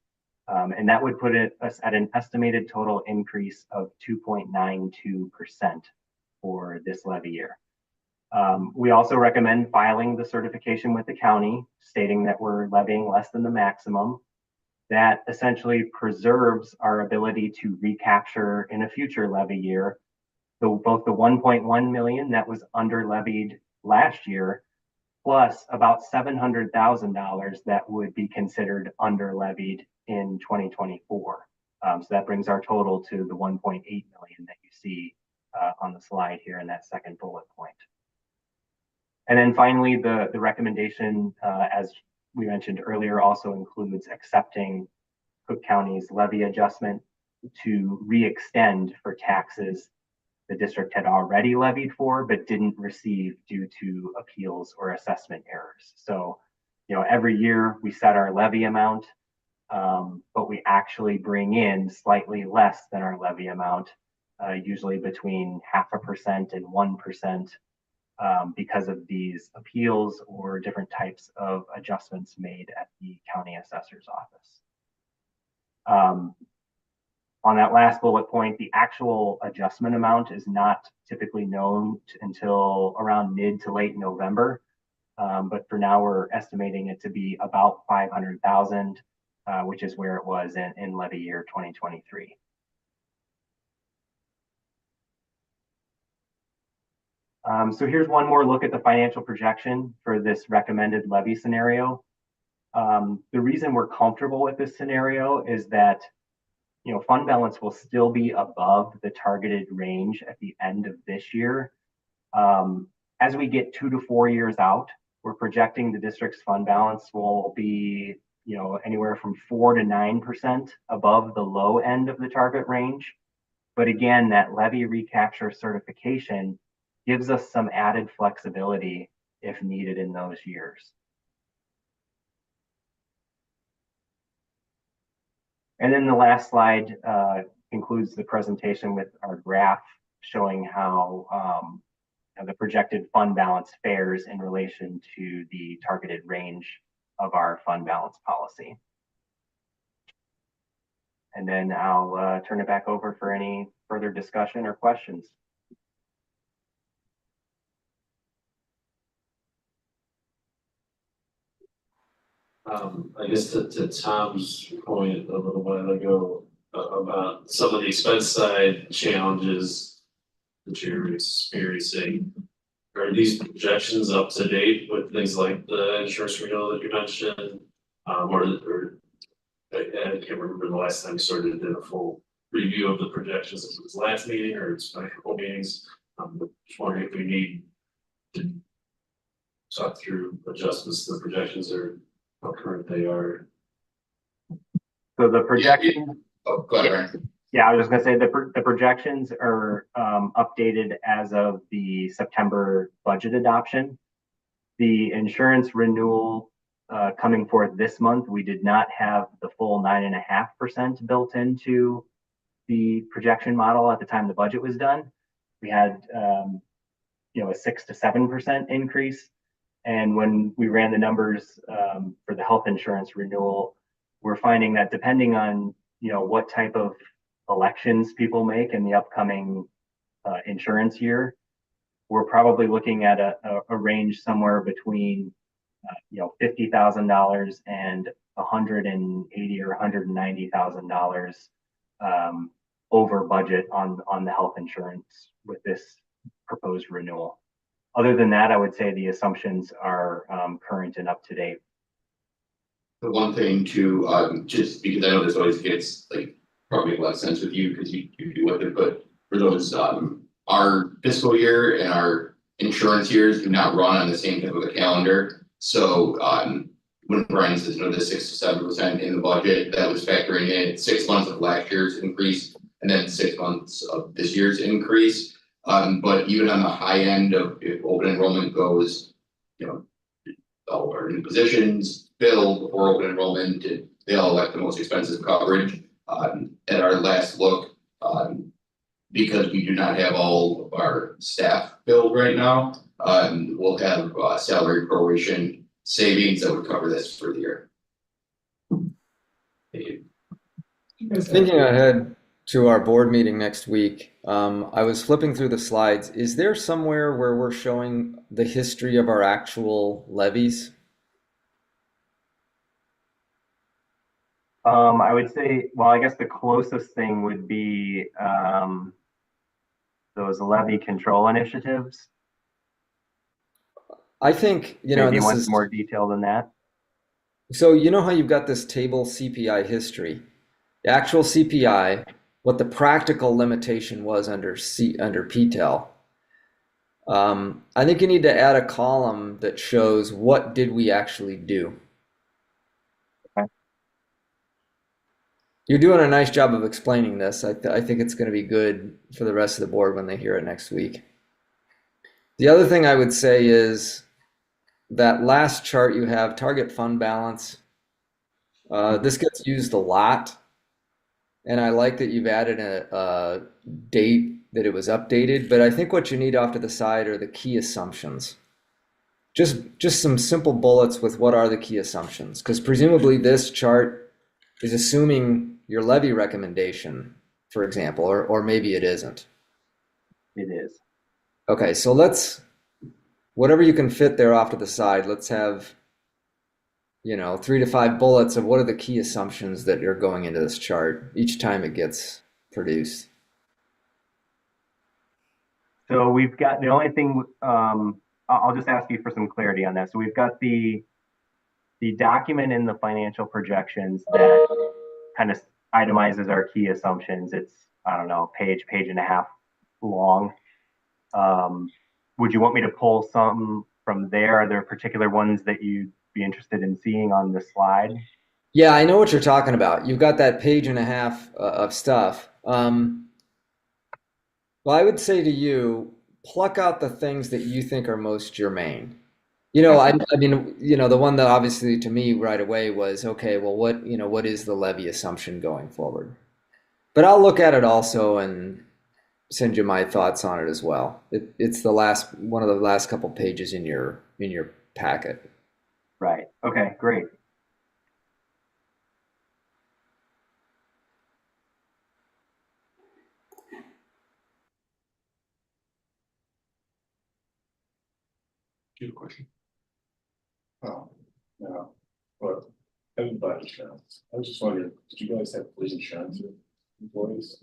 And that would put us at an estimated total increase of 2.92% for this levy year. We also recommend filing the certification with the county stating that we're levying less than the maximum. That essentially preserves our ability to recapture in a future levy year both the 1.1 million that was under levied last year, plus about $700,000 that would be considered under levied in 2024. So that brings our total to the 1.8 million that you see on the slide here in that second bullet point. And then finally, the recommendation, as we mentioned earlier, also includes accepting Cook County's levy adjustment to re-extend for taxes the district had already levied for, but didn't receive due to appeals or assessment errors. So, every year we set our levy amount, but we actually bring in slightly less than our levy amount, usually between 0.5% and 1%. Because of these appeals or different types of adjustments made at the county assessor's office. On that last bullet point, the actual adjustment amount is not typically known until around mid to late November. But for now, we're estimating it to be about $500,000. which is where it was in levy year 2023. So here's one more look at the financial projection for this recommended levy scenario. The reason we're comfortable with this scenario is that, fund balance will still be above the targeted range at the end of this year. As we get 2 to 4 years out, we're projecting the district's fund balance will be, anywhere from 4 to 9% above the low end of the target range. But again, that levy recapture certification gives us some added flexibility if needed in those years. And then the last slide concludes the presentation with our graph showing how the projected fund balance fares in relation to the targeted range of our fund balance policy. And then I'll turn it back over for any further discussion or questions. I guess to Tom's point a little while ago about some of the expense side challenges that you're experiencing. Are these projections up to date with things like the insurance renewal that you mentioned? Or I can't remember the last time you sort of did a full review of the projections. If it was last meeting or it's been a couple meetings. Just wondering if we need to talk through adjustments to the projections or how current they are. So the projection. Oh, go ahead, Ryan. Yeah, I was just gonna say the projections are updated as of the September budget adoption. The insurance renewal coming forth this month, we did not have the full 9.5% built into the projection model at the time the budget was done. We had a 6 to 7% increase. And when we ran the numbers for the health insurance renewal, we're finding that depending on what type of elections people make in the upcoming insurance year, we're probably looking at a range somewhere between $50,000 and $180,000 or $190,000 over budget on the health insurance with this proposed renewal. Other than that, I would say the assumptions are current and up to date. The one thing to just because I know this always gets like probably make a lot of sense with you because you do with it, but for those our fiscal year and our insurance years do not run on the same type of a calendar. So when Brian says the 6 to 7% in the budget, that was factoring in 6 months of last year's increase and then 6 months of this year's increase. But even on the high end of if open enrollment goes, all of our new positions filled before open enrollment, they all elect the most expensive coverage. At our last look, because we do not have all of our staff filled right now, we'll have salary proration savings that would cover this for the year. Thinking ahead to our board meeting next week, I was flipping through the slides. Is there somewhere where we're showing the history of our actual levies? I would say, well, I guess the closest thing would be those levy control initiatives. I think, Maybe you this want is more detail than that. so how you've got this table CPI history, the actual CPI, what the practical limitation was under PTEL. I think you need to add a column that shows what did we actually do. Okay. You're doing a nice job of explaining this. I think it's going to be good for the rest of the board when they hear it next week. The other thing I would say is that last chart you have, target fund balance. This gets used a lot. And I like that you've added a date that it was updated, but I think what you need off to the side are the key assumptions. Just some simple bullets with what are the key assumptions, because presumably this chart is assuming your levy recommendation, for example, or maybe it isn't. It is. Okay, so whatever you can fit there off to the side, let's have you know, 3 to 5 bullets of what are the key assumptions that are going into this chart each time it gets produced. So we've got the only thing, I'll just ask you for some clarity on that. So we've got the document in the financial projections that kind of itemizes our key assumptions. It's, I don't know, page and a half long. Would you want me to pull some from there? Are there particular ones that you'd be interested in seeing on the slide? Yeah, I know what you're talking about. You've got that page and a half of stuff. Well, I would say to you, pluck out the things that you think are most germane. You know, I mean, you know, the one that obviously to me right away was, okay, well, what is the levy assumption going forward? But I'll look at it also and send you my thoughts on it as well. It's the last one of the last couple pages in your packet. Right. Okay, great. Good question. Oh, no, but everybody insurance. I was just wondering, did you guys have police insurance for employees?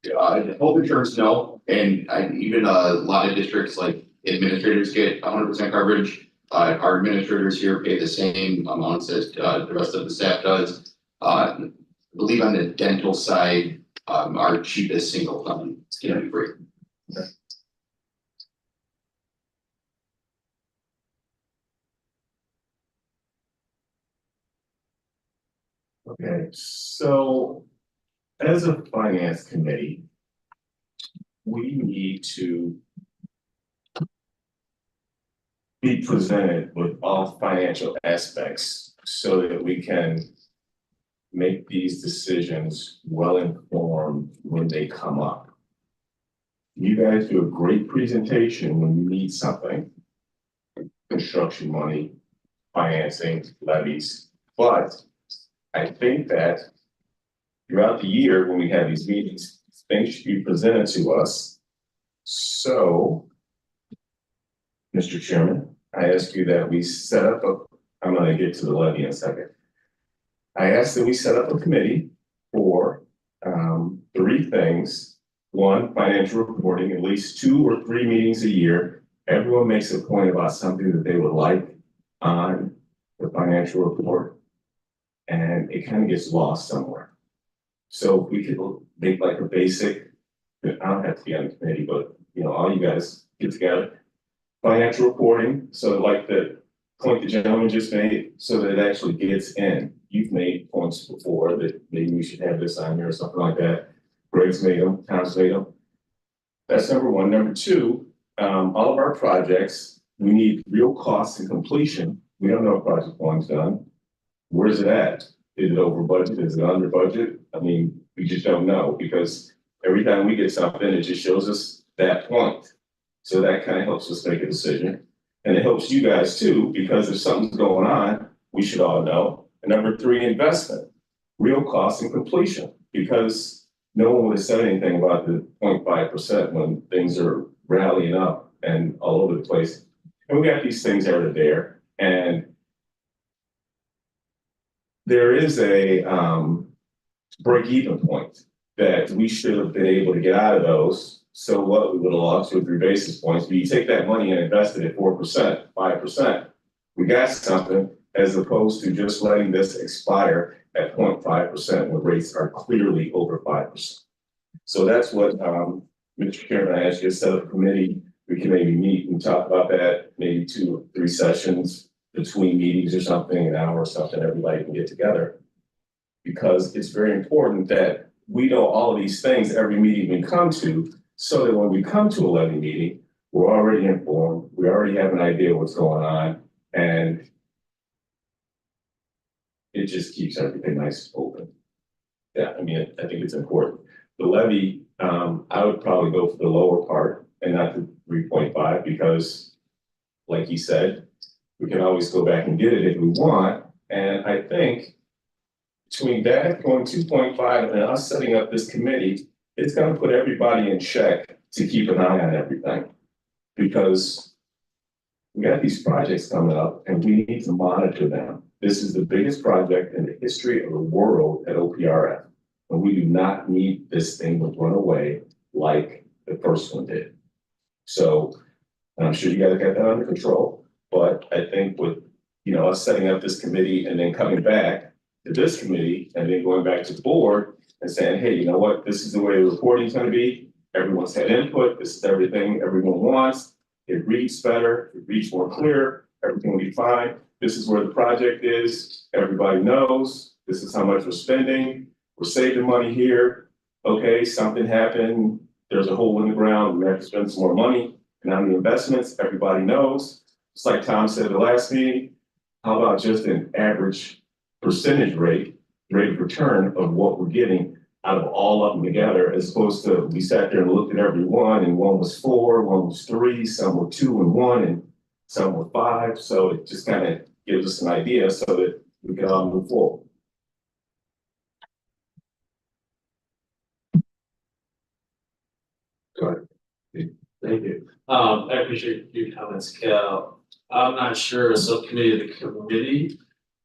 Health insurance, no, and even a lot of districts like administrators get 100% coverage. Our administrators here pay the same amounts as the rest of the staff does. I believe on the dental side, our cheapest single fund is gonna be free. Okay, so as a finance committee, we need to be presented with all financial aspects so that we can make these decisions well informed when they come up. You guys do a great presentation when you need something, construction money, financing, levies, but I think that throughout the year, when we have these meetings, things should be presented to us. So, Mr. Chairman, I ask you that we set up I'm gonna get to the levy in a second. I ask that we set up a committee for 3 things. 1, financial reporting, at least 2 or 3 meetings a year. Everyone makes a point about something that they would like on the financial report. And it kind of gets lost somewhere. So if we could make like a basic, I don't have to be on the committee, but you know, all you guys get together. Financial reporting, so like the point the gentleman just made, so that it actually gets in. You've made points before that maybe we should have this on here or something like that. Greg's made them, Tom's made them. That's number 1. Number 2, all of our projects, we need real costs and completion. We don't know if project 1's done. Where's it at? Is it over budget? Is it under budget? I mean, we just don't know because every time we get something, it just shows us that point. So that kind of helps us make a decision. And it helps you guys too, because if something's going on, we should all know. And number 3, investment, real cost and completion, because no one would have said anything about the 0.5% when things are rallying up and all over the place. And we got these things that are there. And there is a break-even point that we should have been able to get out of those. So what, we would have lost 2 or 3 basis points, but you take that money and invest it at 4%, 5%. We got something as opposed to just letting this expire at 0.5% when rates are clearly over 5%. So that's what, Mr. Chairman, I asked you to set up a committee. We can maybe meet and talk about that, maybe 2 or 3 sessions between meetings or something, an hour or something, everybody can get together. Because it's very important that we know all of these things every meeting we come to, so that when we come to a levy meeting, we're already informed, we already have an idea what's going on, and it just keeps everything nice and open. Yeah, I mean, I think it's important. The levy, I would probably go for the lower part and not the 3.5 because, like he said, we can always go back and get it if we want. And I think between that going 2.5 and us setting up this committee, it's going to put everybody in check to keep an eye on everything. Because we got these projects coming up and we need to monitor them. This is the biggest project in the history of the world at OPRF. And we do not need this thing to run away like the first one did. So, and I'm sure you guys got that under control, but I think with, us setting up this committee and then coming back to this committee and then going back to the board and saying, hey, you know what, this is the way the reporting is gonna be. Everyone's had input, this is everything everyone wants. It reads better, it reads more clear, everything will be fine. This is where the project is, everybody knows, this is how much we're spending, we're saving money here. Okay, something happened, there's a hole in the ground, we have to spend some more money. And on the investments, everybody knows. It's like Tom said at the last meeting, how about just an average percentage rate of return of what we're getting out of all of them together, as opposed to we sat there and looked at every one, and one was 4, one was 3, some were 2 and 1, and some were 5. So it just kind of gives us an idea so that we can all move forward. Go ahead. Thank you. I appreciate your comments, Cal. I'm not sure a subcommittee of the committee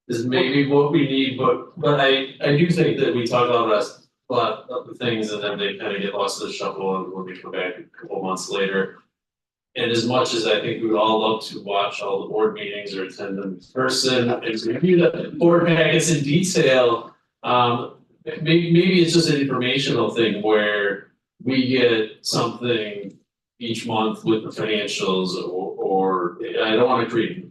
is maybe what we need, but I do think that we talk about a lot of the things and then they kind of get lost in the shuffle and when we come back a couple months later. And as much as I think we would all love to watch all the board meetings or attend them in person and review the board packets in detail, maybe it's just an informational thing where we get something each month with the financials or I don't want to create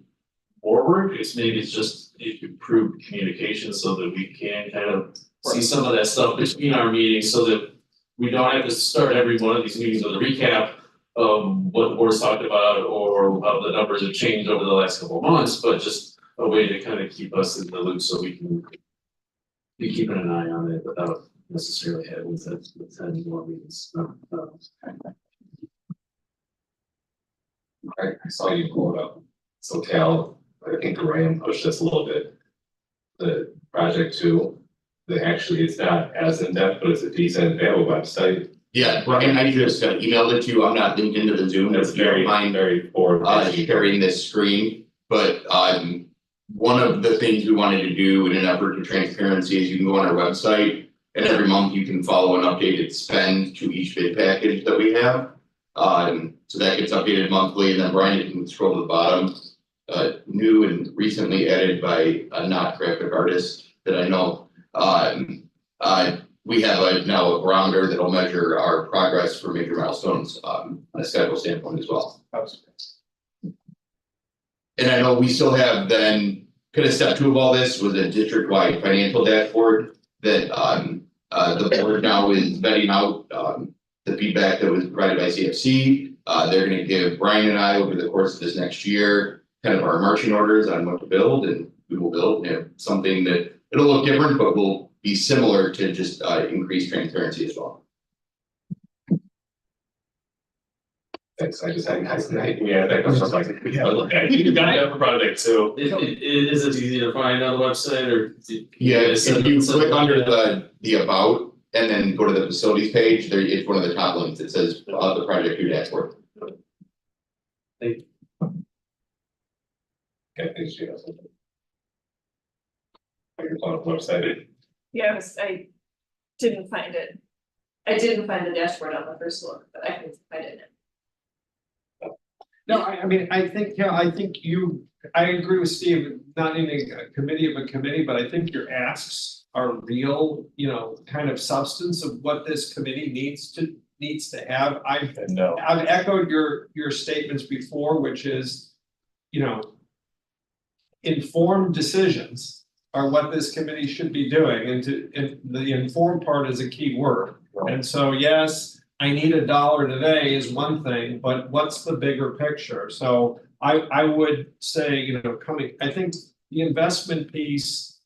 more work, maybe it's just improved communication so that we can kind of see some of that stuff between our meetings so that we don't have to start every one of these meetings with a recap of what the board's talked about or how the numbers have changed over the last couple of months, but just a way to kind of keep us in the loop so we can be keeping an eye on it without necessarily having to attend more meetings. I saw you pull it up. So Cal, I think Ryan pushed us a little bit. The project 2, actually it's not as in depth, but it's a decent available website. Yeah, Brian, I just emailed it to you. I'm not linked into the Zoom. That's very forward. Sharing this screen, but one of the things we wanted to do in an effort to transparency is you can go on our website and every month you can follow an updated spend to each bid package that we have. So that gets updated monthly, and then Brian, you can scroll to the bottom. New and recently added by a not graphic artist that I know. We have now a barometer that'll measure our progress for major milestones on a schedule standpoint as well. And I know we still have then kind of step 2 of all this was a district-wide financial dashboard that the board now is vetting out the feedback that was provided by CFC. They're going to give Brian and I over the course of this next year kind of our marching orders on what to build, and we will build something that it'll look different, but will be similar to just increased transparency as well. Thanks. I just had yeah, that was just like you got it for project 2. Is it easy to find on the website or? Yeah, if you click under the about and then go to the facilities page, there it's one of the top links. It says the project 2 dashboard. Thank you. Okay, thanks, Gina. Your website. Yeah, I didn't find it. I didn't find the dashboard on the first look, but I can find it now. No, I mean, I think I agree with Steve, not in a committee of a committee, but I think your asks are real, kind of substance of what this committee needs to have. I've echoed your statements before, which is, informed decisions are what this committee should be doing, and the informed part is a key word. Right. And so, yes, I need $1 today is one thing, but what's the bigger picture? So I would say, I think the investment piece,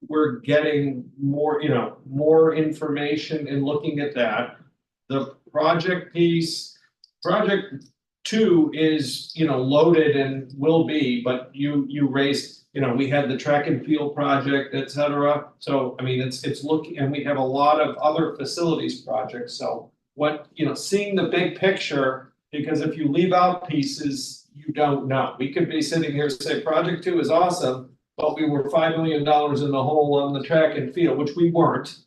we're getting more information and looking at that. The project piece, project 2 is, loaded and will be, but you raised, we had the track and field project, et cetera. So, I mean, it's looking, and we have a lot of other facilities projects. So what, seeing the big picture, because if you leave out pieces, you don't know. We could be sitting here say project 2 is awesome, but we were $5 million in the hole on the track and field, which we weren't.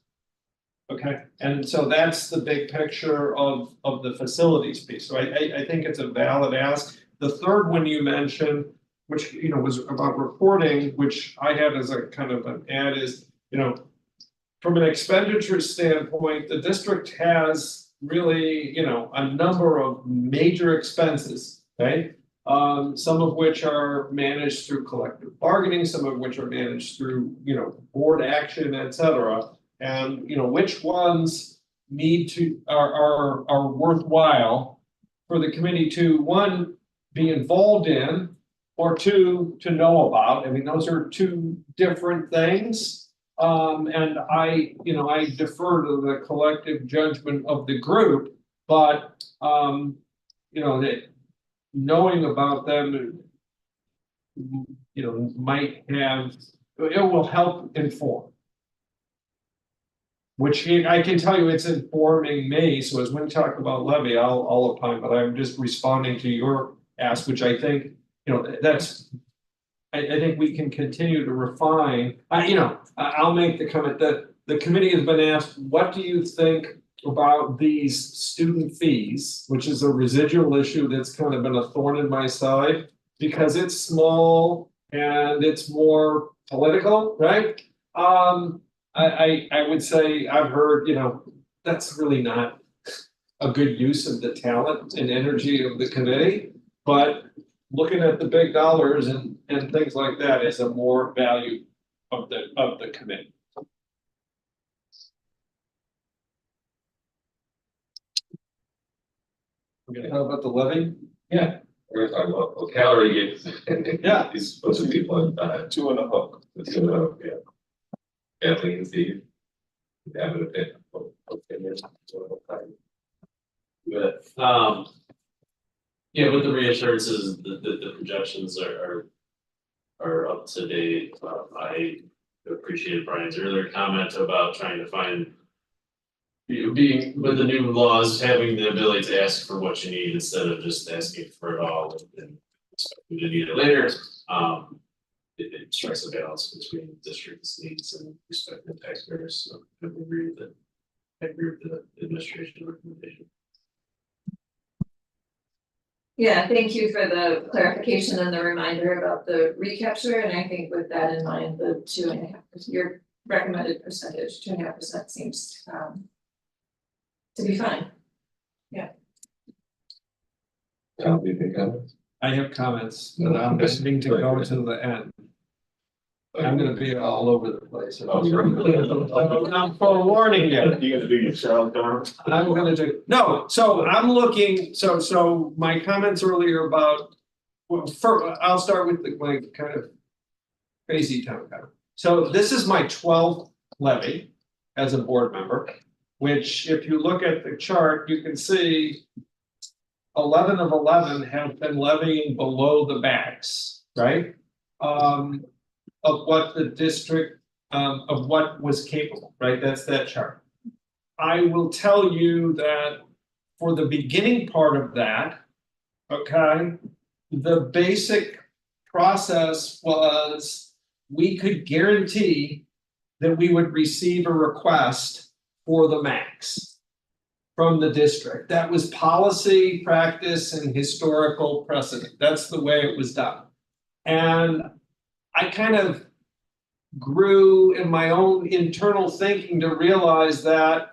Okay, and so that's the big picture of the facilities piece. So I think it's a valid ask. The third one you mentioned, which, you know, was about reporting, which I had as a kind of an ad is, you know, from an expenditure standpoint, the district has really, you know, a number of major expenses, okay? Some of which are managed through collective bargaining, some of which are managed through, you know, board action, et cetera. And, you know, which ones need to, are worthwhile for the committee to, one, be involved in, or two, to know about. I mean, those are two different things. And I, you know, I defer to the collective judgment of the group, but, you know, that knowing about them, you know, might have, it will help inform. Which I can tell you, it's informing me. So as we talk about levy, I'll opine, but I'm just responding to your ask, which I think, you know, that's. I think we can continue to refine. You know, I'll make the comment that the committee has been asked, what do you think about these student fees, which is a residual issue that's kind of been a thorn in my side because it's small and it's more political, right? I would say I've heard, you know, that's really not a good use of the talent and energy of the committee, but looking at the big dollars and things like that is a more value of the committee. Okay, how about the levy? Yeah. We're talking about calorie gains. Yeah. These bunch of people, Two and a hook. the 2 and 0, yeah. Kathleen and Steve. Have an opinion. But, yeah, with the reassurances, the projections are up to date. I appreciated Brian's earlier comment about trying to find, you know, being with the new laws, having the ability to ask for what you need instead of just asking for it all and expecting to need it later. It strikes a balance between district's needs and respecting taxpayers. So I agree with it. I agree with the administration recommendation. Yeah, thank you for the clarification and the reminder about the recapture, and I think with that in mind, the 2.5%, your recommended percentage, 2.5% seems to be fine. Tom, do you think comments? I have comments, but I'm listening to go to the end. I'm gonna be all over the place. I'm forewarning you. You gonna do your show, Don? I'm gonna do, no, so I'm looking, so my comments earlier about, well, I'll start with my kind of crazy town kind of. So this is my 12th levy as a board member, which if you look at the chart, you can see 11 of 11 have been levying below the max, right? Of what the district, of what was capable, right? That's that chart. I will tell you that for the beginning part of that, okay, the basic process was we could guarantee that we would receive a request for the max from the district. That was policy, practice, and historical precedent. That's the way it was done. And I kind of grew in my own internal thinking to realize that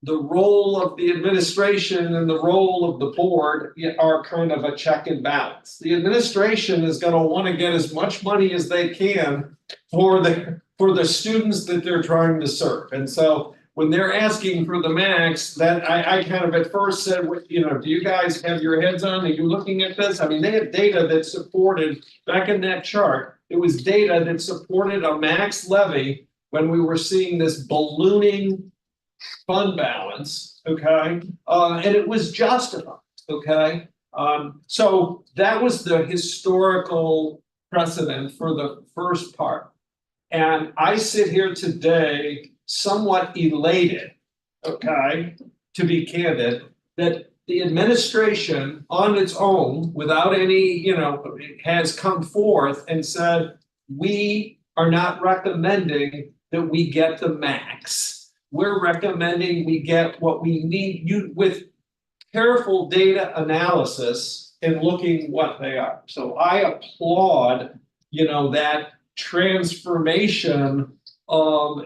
the role of the administration and the role of the board are kind of a check and balance. The administration is going to want to get as much money as they can for the students that they're trying to serve. And so when they're asking for the max, that I kind of at first said, you know, do you guys have your heads on? Are you looking at this? I mean, they have data that supported, back in that chart, it was data that supported a max levy when we were seeing this ballooning fund balance, okay? And it was justified, okay? So that was the historical precedent for the first part. And I sit here today somewhat elated, okay, to be candid, that the administration on its own, without any, you know, has come forth and said, we are not recommending that we get the max. We're recommending we get what we need with careful data analysis and looking what they are. So I applaud, that transformation. And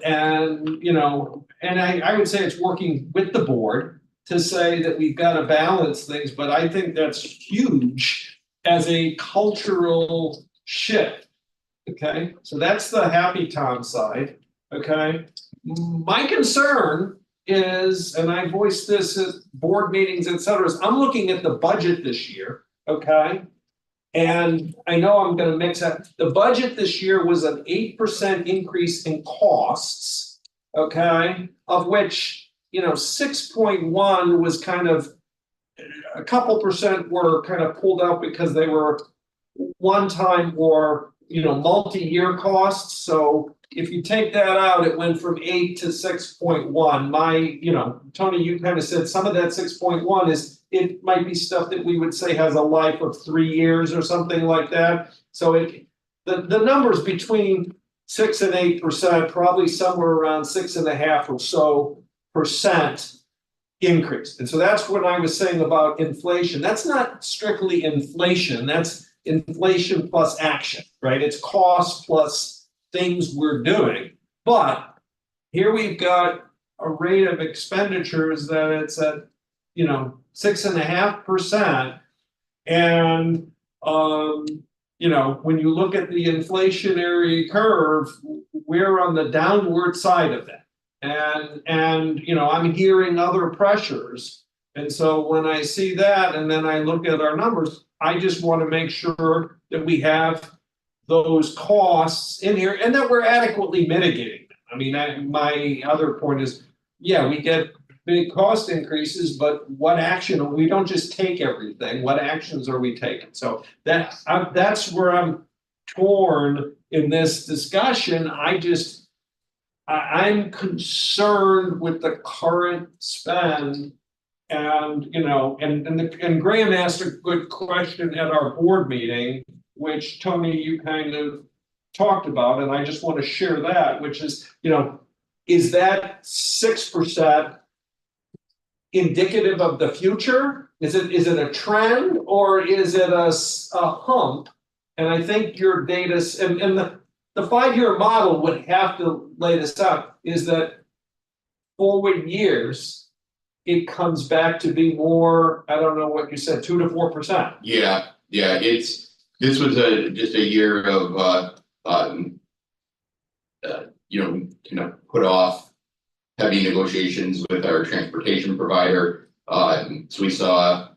I would say it's working with the board to say that we've got to balance things, but I think that's huge as a cultural shift. Okay, so that's the happy Tom side. Okay, my concern is, and I voiced this at board meetings, et cetera, is I'm looking at the budget this year. Okay, and I know I'm going to mix up. The budget this year was an 8% increase in costs. Okay, of which 6.1 was kind of, a couple percent were kind of pulled out because they were one time or multi-year costs. So if you take that out, it went from 8 to 6.1. Tony, you kind of said some of that 6.1 is, it might be stuff that we would say has a life of 3 years or something like that. So the numbers between 6 and 8%, probably somewhere around 6.5 or so percent increase. And so that's what I was saying about inflation. That's not strictly inflation. That's inflation plus action, right? It's cost plus things we're doing. But here we've got a rate of expenditures that it's at 6.5%. And when you look at the inflationary curve, we're on the downward side of that. And I'm hearing other pressures. And so when I see that and then I look at our numbers, I just want to make sure that we have those costs in here and that we're adequately mitigating them. I mean, my other point is, yeah, we get big cost increases, but what action? We don't just take everything. What actions are we taking? So that's where I'm torn in this discussion. I'm concerned with the current spend. And and Graham asked a good question at our board meeting, which Tony, you kind of talked about, and I just want to share that, which is, is that 6% indicative of the future? Is it a trend, or is it a hump? And I think your data and the 5-year model would have to lay this out, is that forward years, it comes back to be more, I don't know what you said, 2 to 4%. Yeah, this was just a year of put off heavy negotiations with our transportation provider. So we saw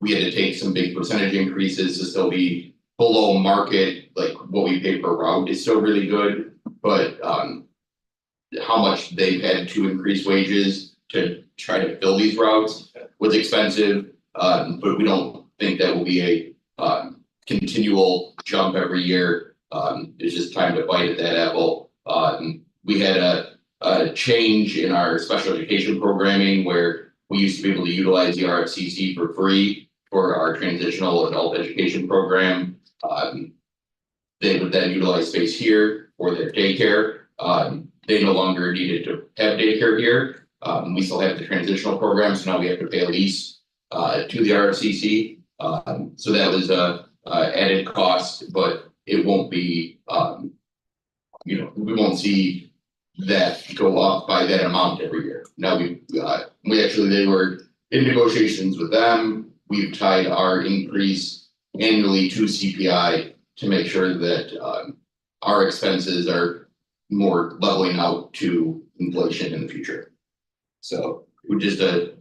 we had to take some big percentage increases to still be below market. Like what we pay per route is still really good, but how much they've had to increase wages to try to fill these routes was expensive. But we don't think that will be a continual jump every year. It's just time to bite at that apple. We had a change in our special education programming where we used to be able to utilize the RFCC for free for our transitional adult education program. They would then utilize space here for their daycare. They no longer needed to have daycare here. We still have the transitional program, so now we have to pay a lease to the RFCC. So that was a added cost, but it won't be, we won't see that go up by that amount every year. Now they were in negotiations with them. We've tied our increase annually to CPI to make sure that our expenses are more leveling out to inflation in the future. So we're just a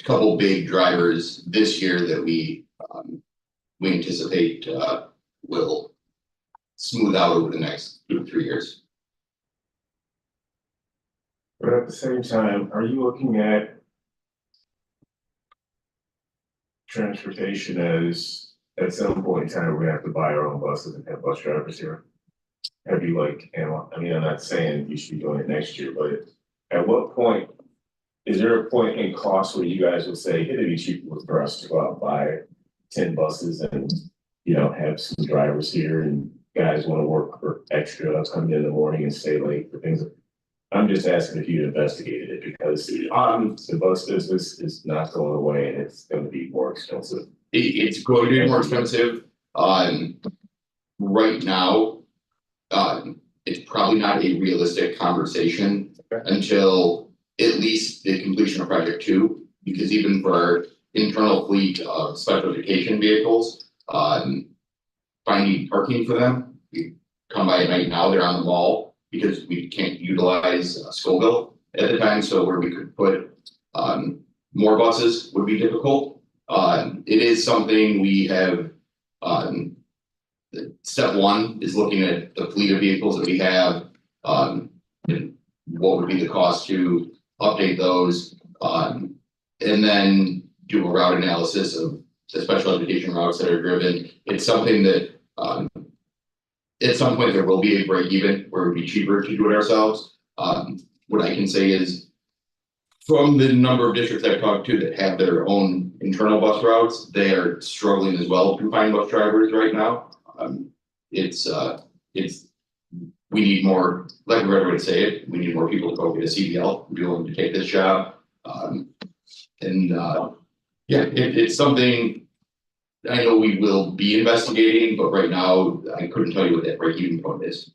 couple big drivers this year that we anticipate will smooth out over the next 2 to 3 years. But at the same time, are you looking at transportation as at some point in time we have to buy our own buses and have bus drivers here? Have you I'm not saying you should be doing it next year, but at what point, is there a point in cost where you guys would say it'd be cheaper for us to go out and buy 10 buses and you know, have some drivers here and guys wanna work for extra, come in the morning and stay late for things. I'm just asking if you investigated it because, the bus business is not going away and it's gonna be more expensive. It's going to be more expensive, right now. It's probably not a realistic conversation until at least the completion of project 2, because even for our internal fleet of special education vehicles, finding parking for them, you come by at night now, they're on the mall because we can't utilize Scoville at the time, so where we could put more buses would be difficult. It is something we have, step 1 is looking at the fleet of vehicles that we have, and what would be the cost to update those, and then do a route analysis of the special education routes that are driven. It's something that, at some point there will be a break even where it would be cheaper to do it ourselves. What I can say is, from the number of districts I've talked to that have their own internal bus routes, they are struggling as well to find bus drivers right now. It's, we need more, like everybody would say it, we need more people to go get a CDL, be willing to take this job. Yeah, it's something I know we will be investigating, but right now I couldn't tell you what that break-even point is.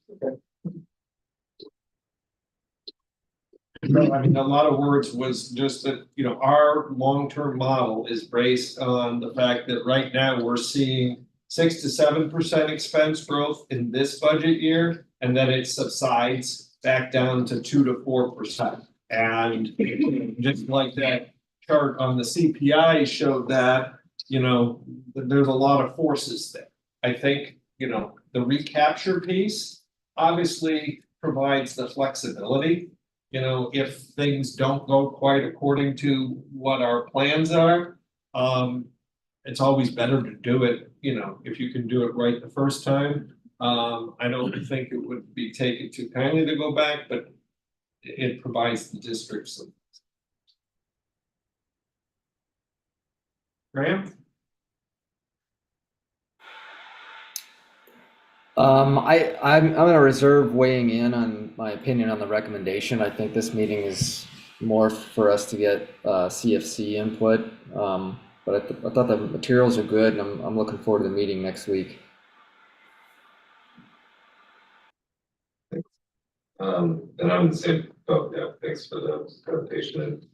No, I mean, a lot of words was just that, you know, our long-term model is based on the fact that right now we're seeing 6 to 7% expense growth in this budget year, and then it subsides back down to 2 to 4%. And just like that chart on the CPI showed that, you know, there's a lot of forces there. I think, you know, the recapture piece obviously provides the flexibility. You know, if things don't go quite according to what our plans are, it's always better to do it, you know, if you can do it right the first time. I don't think it would be taken too kindly to go back, but it provides the district some. Graham? I'm gonna reserve weighing in on my opinion on the recommendation. I think this meeting is more for us to get CFC input. But I thought the materials are good, and I'm looking forward to the meeting next week. And I'm the same boat, yeah, thanks for the presentation, and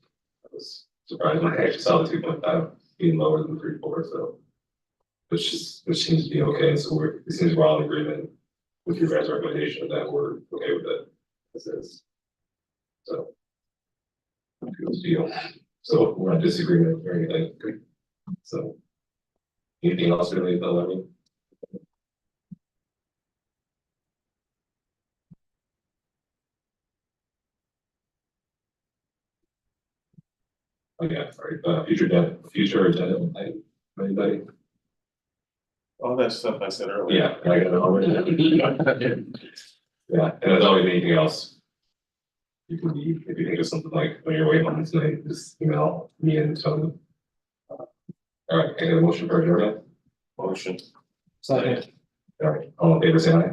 I was surprised when I actually saw the 2.5 being lower than 3.4, so. Which seems to be okay, so it seems we're all in agreement with your guys' recommendation that we're okay with it, as is. So. Good deal, so we're not disagreement or anything, good, so. Anything else related to levy? Oh, yeah, sorry, future agenda, anybody? All that stuff I said earlier. Yeah, I got it already. Yeah, and as always, anything else? You can be, if you think of something like when you're waiting on tonight, just email me and Tony. All right, I got a motion for adjournment. Motion. Second. All right, all in favor, say aye.